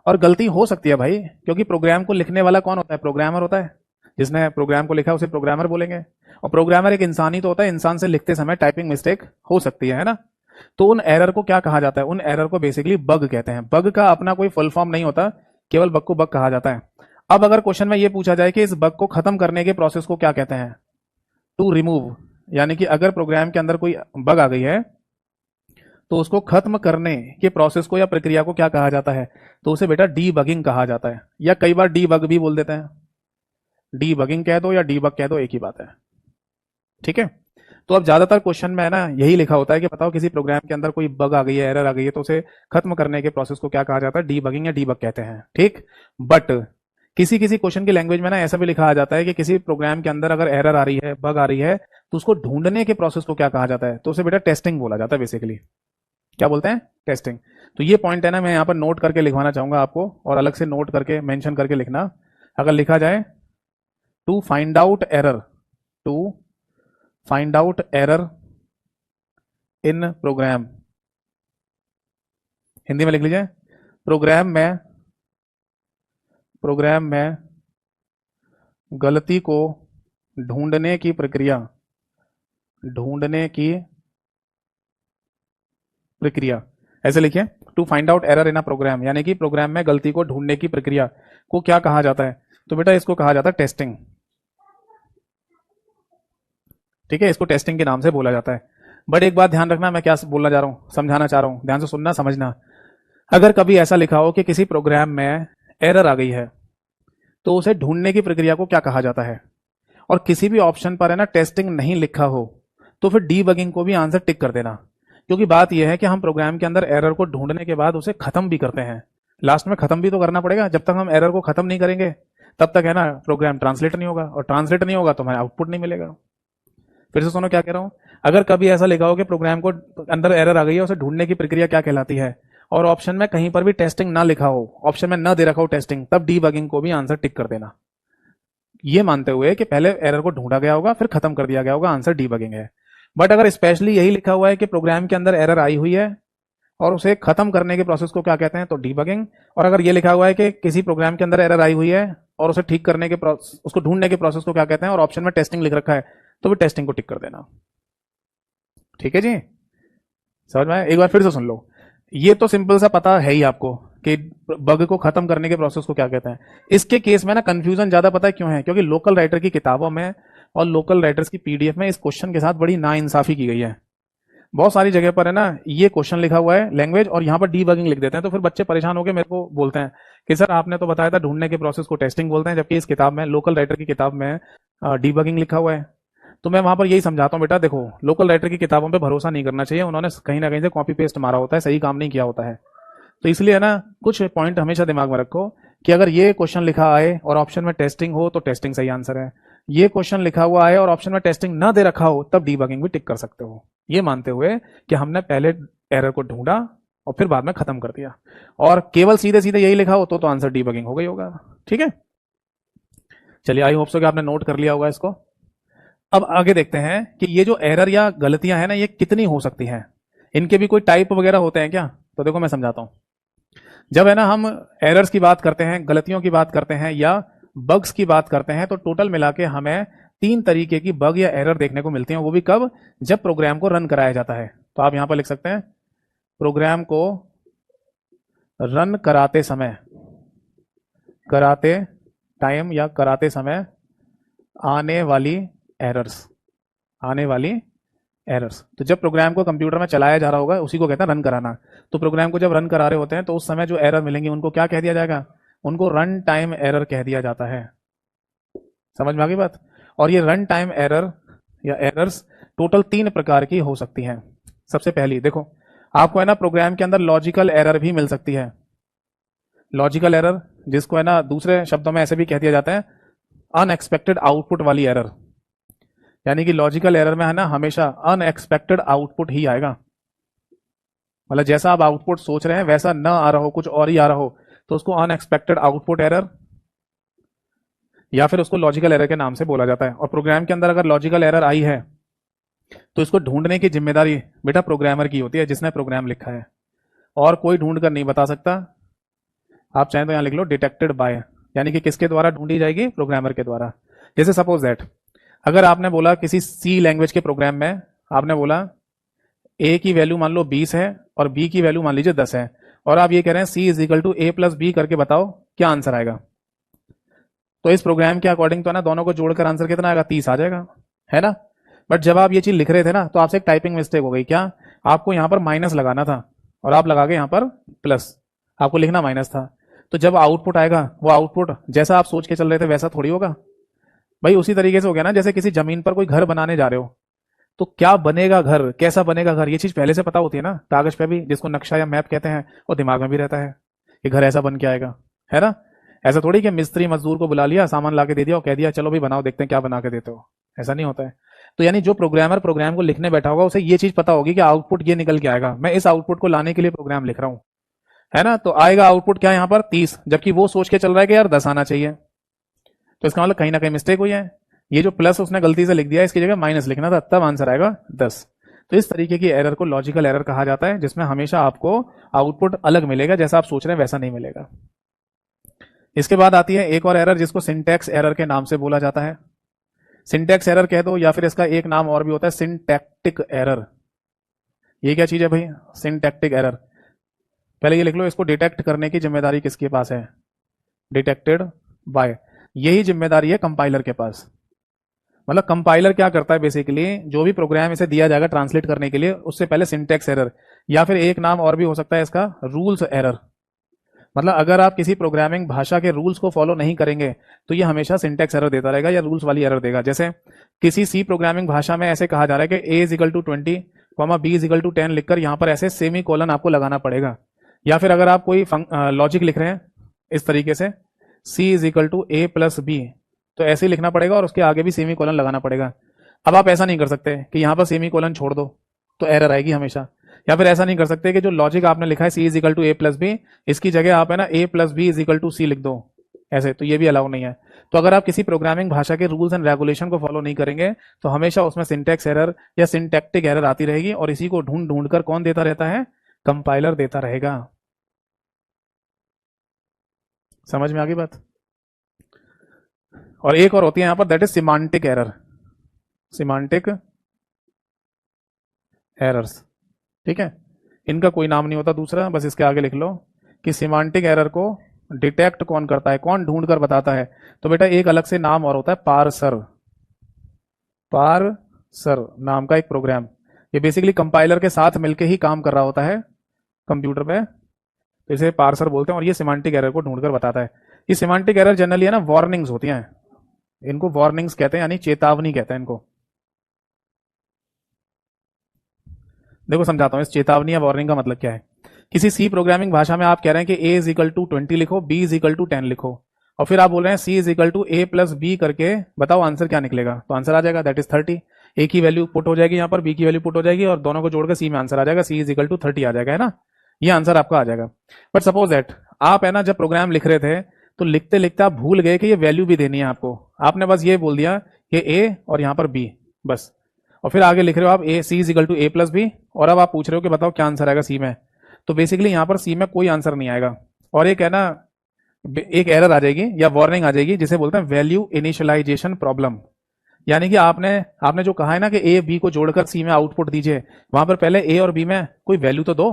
और गलती हो सकती है भाई, क्योंकि प्रोग्राम को लिखने वाला कौन होता है? प्रोग्रामर होता है। जिसने प्रोग्राम को लिखा उसे प्रोग्रामर बोलेंगे, और प्रोग्रामर एक इंसान ही तो होता है, इंसान से लिखते समय टाइपिंग मिस्टेक हो सकती है ना। तो उन एरर को क्या कहा जाता है? उन एरर को बेसिकली बग कहते हैं। बग का अपना कोई फुल फॉर्म नहीं होता, केवल बग को बग कहा जाता है। अब अगर क्वेश्चन में यह पूछा जाए कि इस बग को खत्म करने के प्रोसेस को क्या कहते हैं? टू रिमूव, यानी कि अगर प्रोग्राम के अंदर कोई बग आ गई है तो उसको खत्म करने के प्रोसेस को या प्रक्रिया को क्या कहा जाता है? तो उसे बेटा डीबगिंग कहा जाता है, या कई बार डीबग भी बोल देते हैं। डीबगिंग कह दो या डीबग कह दो, एक ही बात है। ठीक है, तो अब ज्यादातर क्वेश्चन में है ना यही लिखा होता है कि बताओ किसी प्रोग्राम के अंदर कोई बग आ गई है, एरर आ गई है, तो उसे खत्म करने के प्रोसेस को क्या कहा जाता है? डीबगिंग या डीबग कहते हैं। ठीक, बट किसी किसी क्वेश्चन की लैंग्वेज में ना ऐसा भी लिखा आ जाता है कि किसी प्रोग्राम के अंदर अगर एरर आ रही है, बग आ रही है, तो उसको ढूंढने के प्रोसेस को क्या कहा जाता है? तो उसे बेटा टेस्टिंग बोला जाता है बेसिकली। क्या बोलते हैं? टेस्टिंग। तो ये पॉइंट है ना, मैं यहां पर नोट करके लिखवाना चाहूंगा आपको, और अलग से नोट करके मेंशन करके लिखना। अगर लिखा जाए to find out error, to find out error in program, Hindi में लिख लीजिए, प्रोग्राम में गलती को ढूंढने की प्रक्रिया, ढूंढने की प्रक्रिया, ऐसे लिखिए, to find out error in a program, यानी कि प्रोग्राम में गलती को ढूंढने की प्रक्रिया को क्या कहा जाता है? तो बेटा इसको कहा जाता है टेस्टिंग। ठीक है, इसको टेस्टिंग के नाम से बोला जाता है। बट एक बात ध्यान रखना, मैं क्या बोलना चाह रहा हूं, समझाना चाह रहा हूं, ध्यान से सुनना समझना। अगर कभी ऐसा लिखा हो कि किसी प्रोग्राम में एरर आ गई है, तो उसे ढूंढने की प्रक्रिया को क्या कहा जाता है? और किसी भी ऑप्शन पर है ना टेस्टिंग नहीं लिखा हो, तो फिर डीबगिंग को भी आंसर टिक कर देना। क्योंकि बात यह है कि हम प्रोग्राम के अंदर एरर को ढूंढने के बाद उसे खत्म भी करते हैं, लास्ट में खत्म भी तो करना पड़ेगा। जब तक हम एरर को खत्म नहीं करेंगे तब तक है ना प्रोग्राम ट्रांसलेट नहीं होगा, और ट्रांसलेट नहीं होगा तो हमें आउटपुट नहीं मिलेगा। फिर से सुनो क्या कह रहा हूं। अगर कभी ऐसा लिखा हो कि प्रोग्राम को अंदर एरर आ गई है, उसे ढूंढने की प्रक्रिया क्या कहलाती है, और ऑप्शन में कहीं पर भी टेस्टिंग ना लिखा हो, ऑप्शन में ना दे रखा हो टेस्टिंग, तब डीबगिंग को भी आंसर टिक कर देना, ये मानते हुए कि पहले एरर को ढूंढा गया होगा फिर खत्म कर दिया गया होगा, आंसर डीबगिंग है। बट अगर स्पेशली यही लिखा हुआ है कि प्रोग्राम के अंदर एरर आई हुई है और उसे खत्म करने के प्रोसेस को क्या कहते हैं, तो डीबगिंग। और अगर ये लिखा हुआ है कि किसी प्रोग्राम के अंदर एरर आई हुई है और उसे ठीक करने के उसको ढूंढने के प्रोसेस को क्या कहते हैं, और ऑप्शन में टेस्टिंग लिख रखा है, तो भी टेस्टिंग को टिक कर देना। ठीक है जी, समझ में आया? एक बार फिर से सुन लो। ये तो सिंपल सा पता है ही आपको कि बग को खत्म करने के प्रोसेस को क्या कहते हैं। इसके केस में ना कंफ्यूजन ज्यादा पता है क्यों है? क्योंकि लोकल राइटर की किताबों में और लोकल राइटर्स की पीडीएफ में इस क्वेश्चन के साथ बड़ी नाइंसाफी की गई है। बहुत सारी जगह पर है ना ये क्वेश्चन लिखा हुआ है लैंग्वेज, और यहाँ पर डीबगिंग लिख देते हैं, तो फिर बच्चे परेशान होकर मेरे को बोलते हैं कि सर आपने तो बताया था ढूंढने के प्रोसेस को टेस्टिंग बोलते हैं, जबकि इस किताब में, लोकल राइटर की किताब में डीबगिंग लिखा हुआ है। तो मैं वहां पर यही समझाता हूँ, बेटा देखो लोकल राइटर की किताबों पे भरोसा नहीं करना चाहिए, उन्होंने कहीं ना कहीं से कॉपी पेस्ट मारा होता है, सही काम नहीं किया होता है। तो इसलिए है ना कुछ पॉइंट हमेशा दिमाग में रखो कि अगर ये क्वेश्चन लिखा आए और ऑप्शन में टेस्टिंग हो तो टेस्टिंग सही आंसर है, ये क्वेश्चन लिखा हुआ आए और ऑप्शन में टेस्टिंग ना दे रखा हो तब डीबगिंग भी टिक कर सकते हो, ये मानते हुए कि हमने पहले एरर को ढूंढा और फिर बाद में खत्म कर दिया। और केवल सीधे सीधे यही लिखा हो तो आंसर डीबगिंग हो गई होगा। ठीक है, चलिए आई होप सो कि आपने नोट कर लिया होगा इसको। अब आगे देखते हैं कि ये जो एरर या गलतियां हैं ना, ये कितनी हो सकती हैं, इनके भी कोई टाइप वगैरह होते हैं क्या? तो देखो मैं समझाता हूं। जब है ना हम एरर्स की बात करते हैं, गलतियों की बात करते हैं या बग्स की बात करते हैं, तो टोटल मिला के हमें 3 तरीके की बग या एरर देखने को मिलती हैं। वो भी कब? जब प्रोग्राम को रन कराया जाता है। तो आप यहां पर लिख सकते हैं प्रोग्राम को रन कराते समय, कराते टाइम या कराते समय आने वाली एरर्स, आने वाली एरर्स। तो जब प्रोग्राम को कंप्यूटर में चलाया जा रहा होगा उसी को कहते हैं रन कराना। तो प्रोग्राम को जब रन करा रहे होते हैं तो उस समय जो एरर मिलेंगे उनको क्या कह दिया जाएगा? उनको रन टाइम एरर कह दिया जाता है। समझ में आ गई बात? और ये रन टाइम एरर या एरर्स टोटल 3 प्रकार की हो सकती हैं। सबसे पहली देखो, आपको है ना प्रोग्राम के अंदर लॉजिकल एरर भी मिल सकती है। लॉजिकल एरर, जिसको है ना दूसरे शब्दों में ऐसे भी कह दिया जाता है अनएक्सपेक्टेड आउटपुट वाली एरर। यानी कि लॉजिकल एरर में है ना हमेशा अनएक्सपेक्टेड आउटपुट ही आएगा। मतलब जैसा आप आउटपुट सोच रहे हैं वैसा ना आ रहा हो, कुछ और ही आ रहा हो, तो उसको अनएक्सपेक्टेड आउटपुट एरर या फिर उसको लॉजिकल एरर के नाम से बोला जाता है। और प्रोग्राम के अंदर अगर लॉजिकल एरर आई है तो इसको ढूंढने की जिम्मेदारी बेटा प्रोग्रामर की होती है, जिसने प्रोग्राम लिखा है, और कोई ढूंढ कर नहीं बता सकता। आप चाहें तो यहां लिख लो डिटेक्टेड बाय, यानी कि किसके द्वारा ढूंढी जाएगी? प्रोग्रामर के द्वारा। जैसे सपोज दैट अगर आपने बोला किसी सी लैंग्वेज के प्रोग्राम में, आपने बोला ए की वैल्यू मान लो 20 है और बी की वैल्यू मान लीजिए 10 है, और आप ये कह रहे हैं C is equal to A plus B करके बताओ क्या आंसर आएगा। तो इस प्रोग्राम के अकॉर्डिंग तो ना दोनों को जोड़कर आंसर कितना आएगा? 30 आ जाएगा, है ना। बट जब आप ये चीज लिख रहे थे ना तो आपसे एक टाइपिंग मिस्टेक हो गई। क्या? आपको यहां पर माइनस लगाना था और आप लगा के यहां पर प्लस, आपको लिखना माइनस था। तो जब आउटपुट आएगा वो आउटपुट जैसा आप सोच के चल रहे थे वैसा थोड़ी होगा भाई। उसी तरीके से हो गया ना, जैसे किसी जमीन पर कोई घर बनाने जा रहे हो तो क्या बनेगा घर, कैसा बनेगा घर, ये चीज पहले से पता होती है ना। कागज पे भी, जिसको नक्शा या मैप कहते हैं, वो दिमाग में भी रहता है कि घर ऐसा बन के आएगा, है ना। ऐसा थोड़ी कि मिस्त्री मजदूर को बुला लिया, सामान ला के दे दिया और कह दिया चलो भाई बनाओ, देखते हैं क्या बना के देते हो। ऐसा नहीं होता है। तो यानी जो प्रोग्रामर प्रोग्राम को लिखने बैठा होगा उसे ये चीज पता होगी कि आउटपुट ये निकल के आएगा, मैं इस आउटपुट को लाने के लिए प्रोग्राम लिख रहा हूं, है ना। तो आएगा आउटपुट क्या यहाँ पर? 30, जबकि वो सोच के चल रहा है कि यार 10 आना चाहिए। तो इसका मतलब कहीं ना कहीं मिस्टेक हुई है। ये जो प्लस उसने गलती से लिख दिया, इसकी जगह माइनस लिखना था, तब आंसर आएगा 10। तो इस तरीके की एरर को लॉजिकल एरर कहा जाता है, जिसमें हमेशा आपको आउटपुट अलग मिलेगा, जैसा आप सोच रहे हैं वैसा नहीं मिलेगा। इसके बाद आती है एक और एरर जिसको सिंटैक्स एरर के नाम से बोला जाता है। सिंटैक्स एरर कह दो या फिर इसका एक नाम और भी होता है सिंटैक्टिक एरर। ये क्या चीज है भाई? Syntactic error. पहले ये लिख लो, इसको डिटेक्ट करने की जिम्मेदारी किसके पास है? Detected by. यही जिम्मेदारी है कंपाइलर के पास। मतलब कंपाइलर क्या करता है बेसिकली, जो भी प्रोग्राम इसे दिया जाएगा ट्रांसलेट करने के लिए, उससे पहले सिंटैक्स एरर या फिर एक नाम और भी हो सकता है इसका रूल्स एरर। मतलब अगर आप किसी प्रोग्रामिंग भाषा के रूल्स को फॉलो नहीं करेंगे तो ये हमेशा सिंटैक्स एरर देता रहेगा या रूल्स वाली एरर देगा। जैसे किसी सी प्रोग्रामिंग भाषा में ऐसे कहा जा रहा है कि a is equal to 20, B is equal to 10 लिखकर यहाँ पर ऐसे सेमी कोलन आपको लगाना पड़ेगा। या फिर अगर आप कोई लॉजिक लिख रहे हैं इस तरीके से c is equal to A plus B, तो ऐसे ही लिखना पड़ेगा और उसके आगे भी सेमी कोलन लगाना पड़ेगा। अब आप ऐसा नहीं कर सकते कि यहाँ पर सेमी कोलन छोड़ दो तो एरर आएगी हमेशा। या फिर ऐसा नहीं कर सकते कि जो लॉजिक आपने लिखा है C is equal to A plus B, इसकी जगह आप है ना A plus B is equal to C लिख दो, ऐसे, तो ये भी अलाउ नहीं है। तो अगर आप किसी प्रोग्रामिंग भाषा के रूल्स एंड रेगुलेशन को फॉलो नहीं करेंगे तो हमेशा उसमें सिंटैक्स एरर या सिंटैक्टिक एरर आती रहेगी, और इसी को ढूंढ ढूंढ कर कौन देता रहता है? कंपाइलर देता रहेगा। समझ में आ गई बात? और एक और होती है यहां पर, that is semantic error. Semantic errors, ठीक है, इनका कोई नाम नहीं होता दूसरा, बस इसके आगे लिख लो कि सिमांटिक एरर को डिटेक्ट कौन करता है, कौन ढूंढ कर बताता है। तो बेटा एक अलग से नाम और होता है पार्सर। पार्सर नाम का एक प्रोग्राम, ये बेसिकली कंपाइलर के साथ मिलकर ही काम कर रहा होता है कंप्यूटर पे, तो इसे पार्सर बोलते हैं, और ये सिमांटिक एरर को ढूंढकर बताता है। ये सिमांटिक एरर जनरली है ना वार्निंग्स होती हैं, इनको वार्निंग्स कहते हैं, यानी चेतावनी कहते हैं इनको। देखो समझाता हूं इस चेतावनी या वार्निंग का मतलब क्या है। किसी सी प्रोग्रामिंग भाषा में आप कह रहे हैं कि a इज इक्वल टू 20 लिखो, b इज इक्वल टू 10 लिखो, और फिर आप बोल रहे हैं c is equal to a plus B करके बताओ आंसर क्या निकलेगा। तो आंसर आ जाएगा दैट इज 30। a की वैल्यू पुट हो जाएगी यहाँ पर, b की वैल्यू पुट हो जाएगी, और दोनों को जोड़कर c में आंसर आ जाएगा, c इज इक्वल टू 30 आ जाएगा, है ना। ये आंसर आपका आ जाएगा। बट सपोज दैट आप है ना जब प्रोग्राम लिख रहे थे तो लिखते लिखते आप भूल गए कि ये वैल्यू भी देनी है आपको। आपने बस ये बोल दिया कि a और यहाँ पर b बस, और फिर आगे लिख रहे हो आप a c is equal to a plus B, और अब आप पूछ रहे हो कि बताओ क्या आंसर आएगा c में। तो बेसिकली यहाँ पर c में कोई आंसर नहीं आएगा। और एक है ना, एक एरर आ जाएगी या वार्निंग आ जाएगी जिसे बोलते हैं वैल्यू इनिशियलाइजेशन प्रॉब्लम। यानी कि आपने आपने जो कहा है ना कि ए बी को जोड़कर सी में आउटपुट दीजिए, वहां पर पहले ए और बी में कोई वैल्यू तो दो।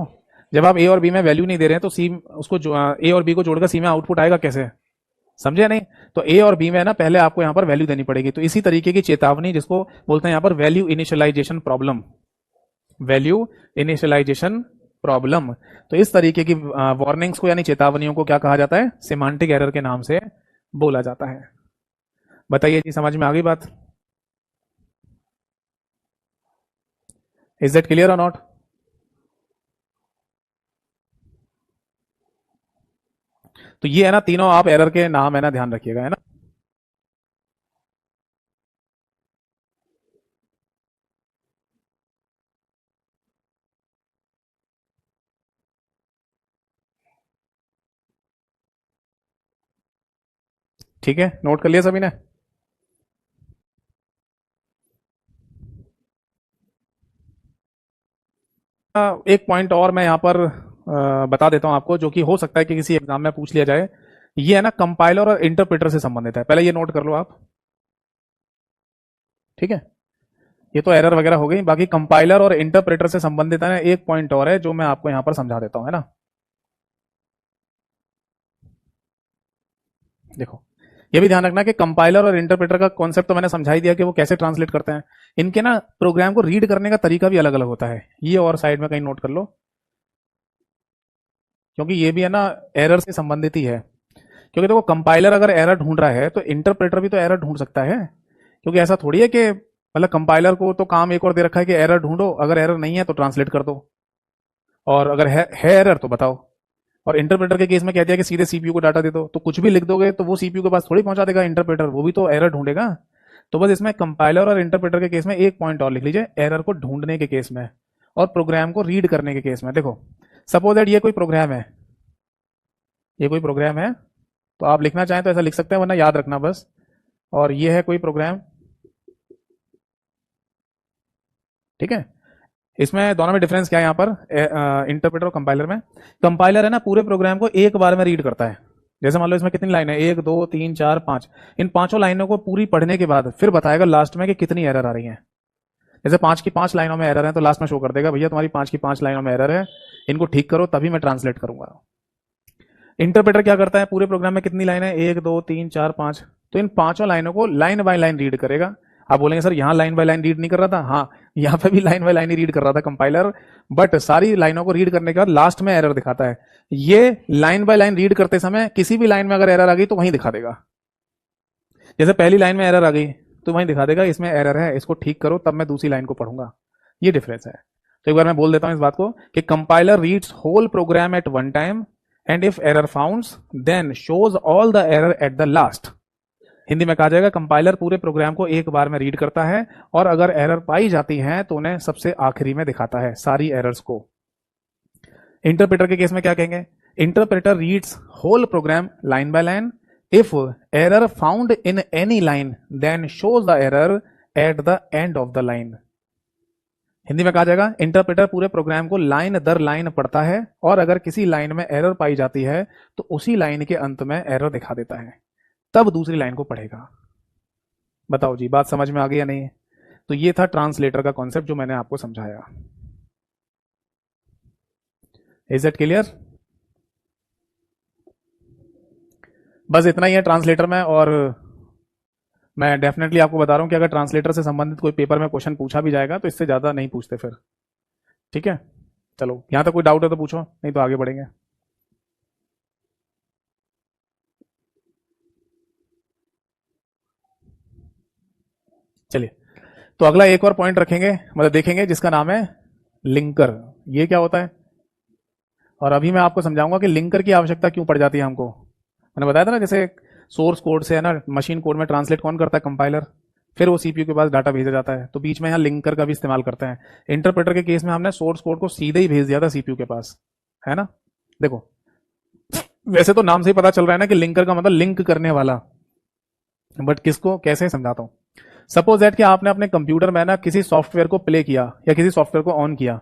जब आप ए और बी में वैल्यू नहीं दे रहे हैं तो सी उसको ए और बी को जोड़कर सी में आउटपुट आएगा कैसे? समझे नहीं? तो ए और बी में ना पहले आपको यहां पर वैल्यू देनी पड़ेगी। तो इसी तरीके की चेतावनी जिसको बोलते हैं यहां पर value initialization problem, value initialization problem. तो इस तरीके की वार्निंग्स को यानी चेतावनियों को क्या कहा जाता है? सिमांटिक एरर के नाम से बोला जाता है। बताइए जी, समझ में आ गई बात? इज दैट क्लियर और नॉट? तो ये है ना, तीनों आप एरर के नाम है ना, ध्यान रखिएगा, है ना। ठीक है, नोट कर लिया सभी ने? एक पॉइंट और मैं यहां पर बता देता हूं आपको, जो कि हो सकता है कि किसी एग्जाम में पूछ लिया जाए। ये है ना कंपाइलर और इंटरप्रेटर से संबंधित है, पहले ये नोट कर लो आप। ठीक है, ये तो एरर वगैरह हो गई, बाकी कंपाइलर और इंटरप्रेटर से संबंधित है ना, एक पॉइंट और है जो मैं आपको यहां पर समझा देता हूं, है ना। देखो, ये भी ध्यान रखना कि कंपाइलर और इंटरप्रेटर का कॉन्सेप्ट तो मैंने समझा ही दिया कि वो कैसे ट्रांसलेट करते हैं। इनके ना प्रोग्राम को रीड करने का तरीका भी अलग अलग होता है, ये और साइड में कहीं नोट कर लो, क्योंकि ये भी है ना एरर से संबंधित ही है। क्योंकि देखो, कंपाइलर अगर एरर ढूंढ रहा है तो इंटरप्रेटर भी तो एरर ढूंढ सकता है। क्योंकि ऐसा थोड़ी है कि मतलब कंपाइलर को तो काम एक और दे रखा है कि एरर ढूंढो, अगर एरर नहीं है तो ट्रांसलेट कर दो, और अगर है एरर तो बताओ। और इंटरप्रेटर के केस में कहते हैं कि सीधे सीपीयू को डाटा दे दो, तो कुछ भी लिख दोगे तो वो सीपीयू के पास थोड़ी पहुंचा देगा इंटरप्रेटर, वो भी तो एरर ढूंढेगा। तो बस इसमें कंपाइलर और इंटरप्रेटर के केस में एक पॉइंट और लिख लीजिए, एरर को ढूंढने के केस में और प्रोग्राम को रीड करने के केस में। देखो, सपोज दैट ये कोई प्रोग्राम है, ये कोई प्रोग्राम है, तो आप लिखना चाहें तो ऐसा लिख सकते हैं, वरना याद रखना बस। और ये है कोई प्रोग्राम, ठीक है। इसमें दोनों में डिफरेंस क्या है यहाँ पर इंटरप्रेटर और कंपाइलर में? कंपाइलर है ना पूरे प्रोग्राम को एक बार में रीड करता है। जैसे मान लो इसमें कितनी लाइन है, 1 2 3 4 5, इन पांचों लाइनों को पूरी पढ़ने के बाद फिर बताएगा लास्ट में कि कितनी एरर आ रही है। जैसे 5 की 5 लाइनों में एरर है तो लास्ट में शो कर देगा, भैया तुम्हारी 5 की 5 लाइनों में एरर है, इनको ठीक करो, तभी मैं ट्रांसलेट करूंगा। इंटरप्रेटर क्या करता है, पूरे प्रोग्राम में कितनी लाइन है, 1 2 3 4 5, तो इन पांचों लाइनों को लाइन बाय लाइन रीड करेगा। आप बोलेंगे सर यहां लाइन बाय लाइन रीड नहीं कर रहा था? हाँ, यहां पे भी line by line he read कर रहा था कंपाइलर, बट सारी लाइनों को रीड करने के बाद लास्ट में एरर दिखाता है। ये लाइन बाय लाइन रीड करते समय किसी भी लाइन में अगर एरर आ गई तो वहीं दिखा देगा। जैसे पहली लाइन में एरर आ गई तो वहीं दिखा देगा इसमें एरर है, इसको ठीक करो, तब मैं दूसरी लाइन को पढ़ूंगा। ये डिफरेंस है। तो एक बार मैं बोल देता हूं इस बात को कि compiler reads whole program at one time and if error founds then shows all the error at the last. Hindi में कहा जाएगा कंपाइलर पूरे प्रोग्राम को एक बार में रीड करता है और अगर एरर पाई जाती है तो उन्हें सबसे आखिरी में दिखाता है, सारी एरर्स को। इंटरप्रेटर के केस में क्या कहेंगे? Interpreter reads whole program line by line, if error found in any line then shows the error at the end of the line. Hindi में कहा जाएगा इंटरप्रेटर पूरे प्रोग्राम को लाइन दर लाइन पढ़ता है और अगर किसी लाइन में एरर पाई जाती है तो उसी लाइन के अंत में एरर दिखा देता है, तब दूसरी लाइन को पढ़ेगा। बताओ जी, बात समझ में आ गई या नहीं? तो ये था ट्रांसलेटर का कॉन्सेप्ट जो मैंने आपको समझाया। Is it clear? बस इतना ही है ट्रांसलेटर में। और मैं डेफिनेटली आपको बता रहा हूं कि अगर ट्रांसलेटर से संबंधित कोई पेपर में क्वेश्चन पूछा भी जाएगा तो इससे ज्यादा नहीं पूछते फिर। ठीक है, चलो, यहां तक कोई डाउट है तो पूछो, नहीं तो आगे बढ़ेंगे। चलिए, तो अगला एक और पॉइंट रखेंगे, मतलब देखेंगे, जिसका नाम है लिंकर। ये क्या होता है? और अभी मैं आपको समझाऊंगा कि लिंकर की आवश्यकता क्यों पड़ जाती है हमको। मैंने बताया था ना, जैसे सोर्स कोड से है ना मशीन कोड में ट्रांसलेट कौन करता है? कंपाइलर। फिर वो सीपीयू के पास डाटा भेजा जाता है, तो बीच में यहाँ लिंकर का भी इस्तेमाल करते हैं। इंटरप्रेटर के केस में हमने सोर्स कोड को सीधे ही भेज दिया था सीपीयू के पास, है ना। देखो, वैसे तो नाम से ही पता चल रहा है ना कि लिंकर का मतलब लिंक करने वाला, बट किसको कैसे समझाता हूं। सपोज दैट कि आपने अपने कंप्यूटर में ना किसी सॉफ्टवेयर को प्ले किया या किसी सॉफ्टवेयर को ऑन किया।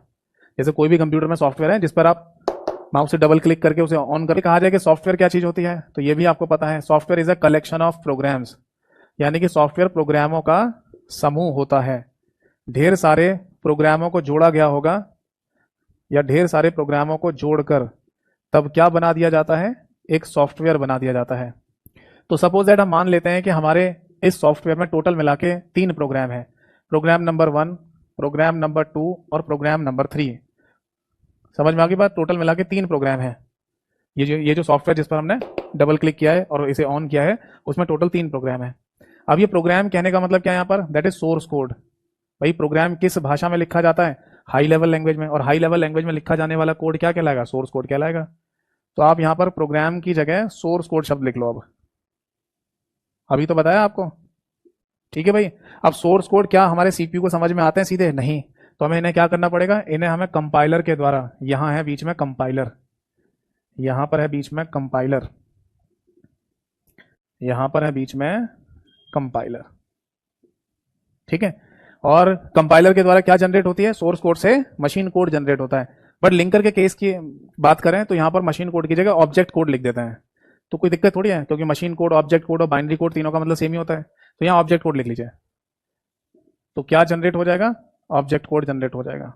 जैसे कोई भी कंप्यूटर में सॉफ्टवेयर है जिस पर आप माउस से डबल क्लिक करके उसे ऑन करके कहा जाए कि सॉफ्टवेयर क्या चीज होती है, तो ये भी आपको पता है, software is a collection of programs, यानी कि सॉफ्टवेयर प्रोग्रामों का समूह होता है। ढेर सारे प्रोग्रामों को जोड़ा गया होगा या ढेर सारे प्रोग्रामों को जोड़कर तब क्या बना दिया जाता है, एक सॉफ्टवेयर बना दिया जाता है। तो सपोज दैट हम मान लेते हैं कि हमारे इस सॉफ्टवेयर में टोटल मिला के 3 प्रोग्राम है, प्रोग्राम नंबर 1, प्रोग्राम नंबर 2 और प्रोग्राम नंबर 3। समझ में आ गई बात? टोटल मिला के 3 प्रोग्राम है। ये जो सॉफ्टवेयर जिस पर हमने डबल क्लिक किया है और इसे ऑन किया है, उसमें टोटल 3 प्रोग्राम है। अब ये प्रोग्राम कहने का मतलब क्या है यहाँ पर, दैट इज सोर्स कोड। भाई प्रोग्राम किस भाषा में लिखा जाता है, हाई लेवल लैंग्वेज में, और हाई लेवल लैंग्वेज में लिखा जाने वाला कोड क्या कहलाएगा, सोर्स कोड कहलाएगा। तो आप यहाँ पर प्रोग्राम की जगह सोर्स कोड शब्द लिख लो। अब अभी तो बताया आपको, ठीक है भाई। अब सोर्स कोड क्या हमारे सीपीयू को समझ में आते हैं सीधे? नहीं। तो हमें इन्हें क्या करना पड़ेगा, इन्हें हमें कंपाइलर के द्वारा, यहां है बीच में कंपाइलर, यहां पर है बीच में कंपाइलर, यहां पर है बीच में कंपाइलर, ठीक है। और कंपाइलर के द्वारा क्या जनरेट होती है, सोर्स कोड से मशीन कोड जनरेट होता है। बट लिंकर के केस की बात करें तो यहां पर मशीन कोड की जगह ऑब्जेक्ट कोड लिख देते हैं, तो कोई दिक्कत थोड़ी है, क्योंकि मशीन कोड, ऑब्जेक्ट कोड और बाइनरी कोड तीनों का मतलब सेम ही होता है। तो यहां ऑब्जेक्ट कोड लिख लीजिए। तो क्या जनरेट हो जाएगा, ऑब्जेक्ट कोड जनरेट हो जाएगा।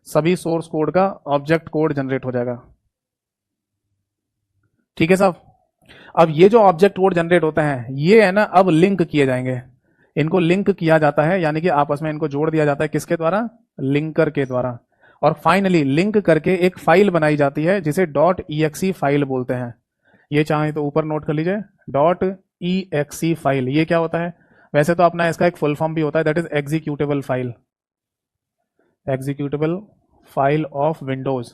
सभी सोर्स कोड का ऑब्जेक्ट कोड जनरेट हो जाएगा, ठीक है साहब। अब ये जो ऑब्जेक्ट कोड जनरेट होता है, ये है ना, अब लिंक किए जाएंगे। इनको लिंक किया जाता है, यानी कि आपस में इनको जोड़ दिया जाता है, किसके द्वारा, लिंकर के द्वारा। और फाइनली लिंक करके एक फाइल बनाई जाती है जिसे .exe फाइल बोलते हैं। ये चाहे तो ऊपर नोट कर लीजिए, .exe फाइल। ये क्या होता है, वैसे तो अपना इसका एक फुल फॉर्म भी होता है, that is executable file, executable file of Windows,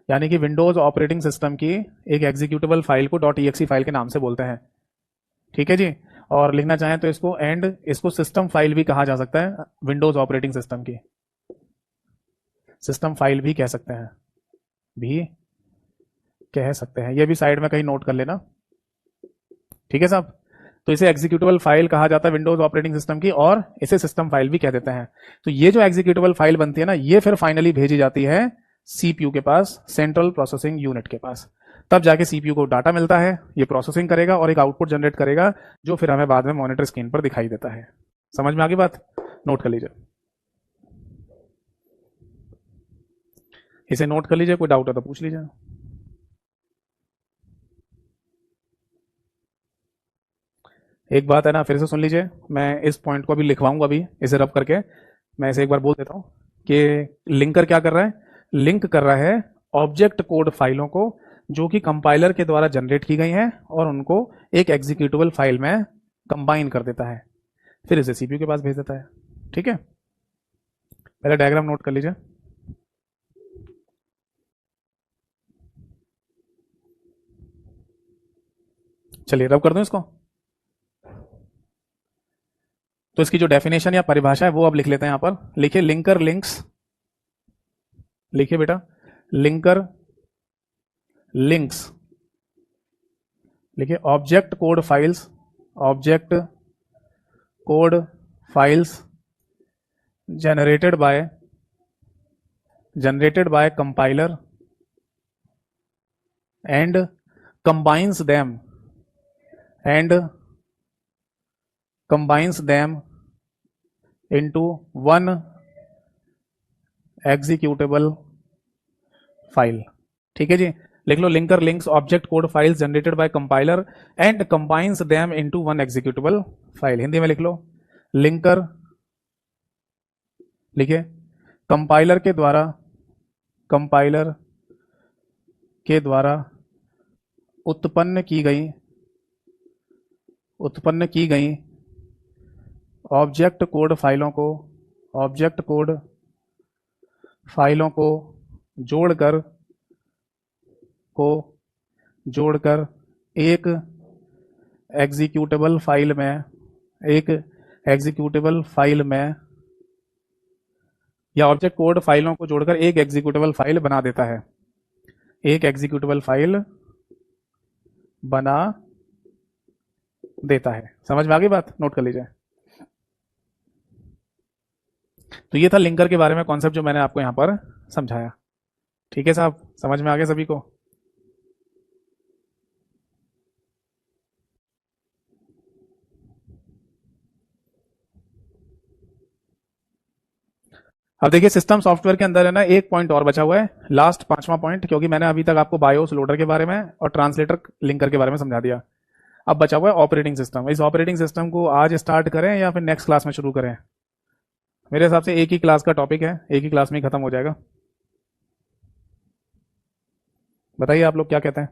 यानी कि विंडोज ऑपरेटिंग सिस्टम की एक एग्जीक्यूटेबल फाइल को .exe फाइल के नाम से बोलते हैं, ठीक है जी। और लिखना चाहें तो इसको इसको सिस्टम फाइल भी कहा जा सकता है, विंडोज ऑपरेटिंग सिस्टम की सिस्टम फाइल भी कह सकते हैं, भी कह सकते हैं। ये भी साइड में कहीं नोट कर लेना, ठीक है साहब। तो इसे एग्जीक्यूटेबल फाइल कहा जाता है विंडोज ऑपरेटिंग सिस्टम की, और इसे सिस्टम फाइल भी कह देते हैं। तो ये जो एग्जीक्यूटेबल फाइल बनती है ना, ये फिर फाइनली भेजी जाती है सीपीयू के पास, सेंट्रल प्रोसेसिंग यूनिट के पास। तब जाके सीपीयू को डाटा मिलता है, ये प्रोसेसिंग करेगा और एक आउटपुट जनरेट करेगा, जो फिर हमें बाद में मॉनिटर स्क्रीन पर दिखाई देता है। समझ में आ गई बात? नोट कर लीजिए, इसे नोट कर लीजिए, कोई डाउट है तो पूछ लीजिए। एक बात है ना, फिर से सुन लीजिए, मैं इस पॉइंट को अभी लिखवाऊंगा, अभी इसे रब करके मैं इसे एक बार बोल देता हूं कि लिंकर क्या कर रहा है, लिंक कर रहा है ऑब्जेक्ट कोड फाइलों को जो कि कंपाइलर के द्वारा जनरेट की गई हैं, और उनको एक एग्जीक्यूटेबल फाइल में कंबाइन कर देता है, फिर इसे सीपीयू के पास भेज देता है, ठीक है। पहले डायग्राम नोट कर लीजिए। चलिए रब कर दूं इसको। तो इसकी जो डेफिनेशन या परिभाषा है वो अब लिख लेते हैं। यहां पर लिखिए लिंकर लिंक्स, लिखिए बेटा लिंकर लिंक्स, लिखिए object code files, object code files generated by compiler and combines them into one executable file, ठीक है जी। लिख लो linker links object code files generated by compiler and combines them into one executable file. Hindi में लिख लो linker, लिखिए compiler के द्वारा उत्पन्न की गई ऑब्जेक्ट कोड फाइलों को जोड़कर एक एग्जीक्यूटेबल फाइल में या ऑब्जेक्ट कोड फाइलों को जोड़कर एक एग्जीक्यूटेबल फाइल बना देता है, एक एग्जीक्यूटेबल फाइल बना देता है। समझ में आ गई बात? नोट कर लीजिए। तो ये था लिंकर के बारे में कॉन्सेप्ट जो मैंने आपको यहां पर समझाया। ठीक है साहब, समझ में आ गया सभी को? अब देखिए सिस्टम सॉफ्टवेयर के अंदर है ना एक पॉइंट और बचा हुआ है, लास्ट पांचवा पॉइंट, क्योंकि मैंने अभी तक आपको बायोस लोडर के बारे में और ट्रांसलेटर लिंकर के बारे में समझा दिया। अब बचा हुआ है ऑपरेटिंग सिस्टम। इस ऑपरेटिंग सिस्टम को आज स्टार्ट करें या फिर नेक्स्ट क्लास में शुरू करें? मेरे हिसाब से एक ही क्लास का टॉपिक है, एक ही क्लास में ही खत्म हो जाएगा। बताइए आप लोग क्या कहते हैं?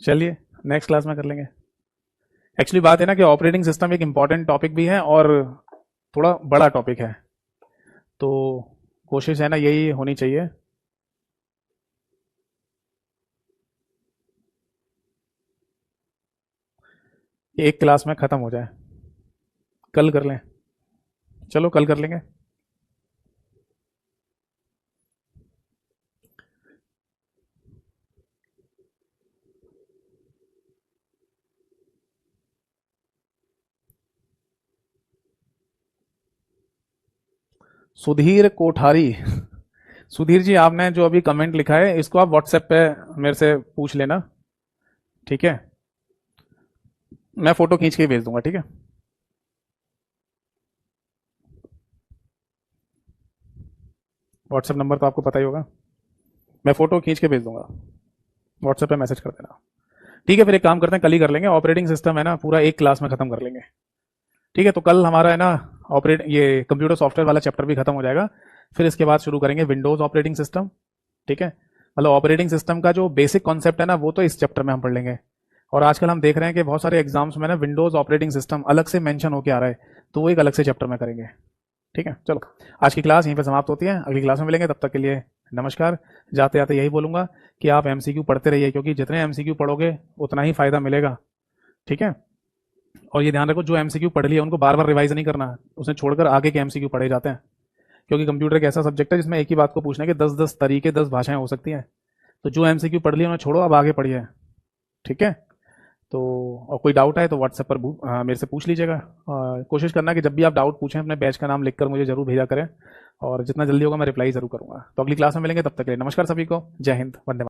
चलिए नेक्स्ट क्लास में कर लेंगे। एक्चुअली बात है ना कि ऑपरेटिंग सिस्टम एक इंपॉर्टेंट टॉपिक भी है और थोड़ा बड़ा टॉपिक है, तो कोशिश है ना यही होनी चाहिए। कि एक क्लास में खत्म हो जाए। कल कर लें? चलो कल कर लेंगे। सुधीर कोठारी। सुधीर जी, आपने जो अभी कमेंट लिखा है इसको आप व्हाट्सएप पे मेरे से पूछ लेना, ठीक है? मैं फोटो खींच के ही भेज दूंगा, ठीक है? व्हाट्सएप नंबर तो आपको पता ही होगा, मैं फोटो खींच के भेज दूंगा, व्हाट्सएप पे मैसेज कर देना। ठीक है, फिर एक काम करते हैं, कल ही कर लेंगे। ऑपरेटिंग सिस्टम है ना पूरा एक क्लास में खत्म कर लेंगे। ठीक है, तो कल हमारा है ना ऑपरेट ये कंप्यूटर सॉफ्टवेयर वाला चैप्टर भी खत्म हो जाएगा। फिर इसके बाद शुरू करेंगे विंडोज ऑपरेटिंग सिस्टम। ठीक है, मतलब ऑपरेटिंग सिस्टम का जो बेसिक कॉन्सेप्ट है ना वो तो इस चैप्टर में हम पढ़ लेंगे। और आजकल हम देख रहे हैं कि बहुत सारे एग्जाम्स में ना विंडोज ऑपरेटिंग सिस्टम अलग से मेंशन होकर आ रहा है, तो वो एक अलग से चैप्टर में करेंगे। ठीक है, चलो आज की क्लास यहीं पे समाप्त होती है, अगली क्लास में मिलेंगे, तब तक के लिए नमस्कार। जाते जाते यही बोलूंगा कि आप एमसीक्यू पढ़ते रहिए, क्योंकि जितने एमसीक्यू पढ़ोगे उतना ही फायदा मिलेगा। ठीक है, और ये ध्यान रखो जो एमसीक्यू पढ़ लिया उनको बार बार रिवाइज नहीं करना, उसे छोड़कर आगे के एमसीक्यू पढ़े जाते हैं। क्योंकि कंप्यूटर एक ऐसा सब्जेक्ट है जिसमें एक ही बात को पूछने के 10-10 तरीके 10 भाषाएं हो सकती हैं। तो जो एमसीक्यू पढ़ लिया उन्हें छोड़ो, अब आगे पढ़िए। ठीक है, तो और कोई डाउट है तो व्हाट्सएप पर मेरे से पूछ लीजिएगा। कोशिश करना कि जब भी आप डाउट पूछें अपने बैच का नाम लिखकर मुझे जरूर भेजा करें, और जितना जल्दी होगा मैं रिप्लाई जरूर करूंगा। तो अगली क्लास में मिलेंगे, तब तक के लिए नमस्कार सभी को, जय हिंद, वंदे मातरम।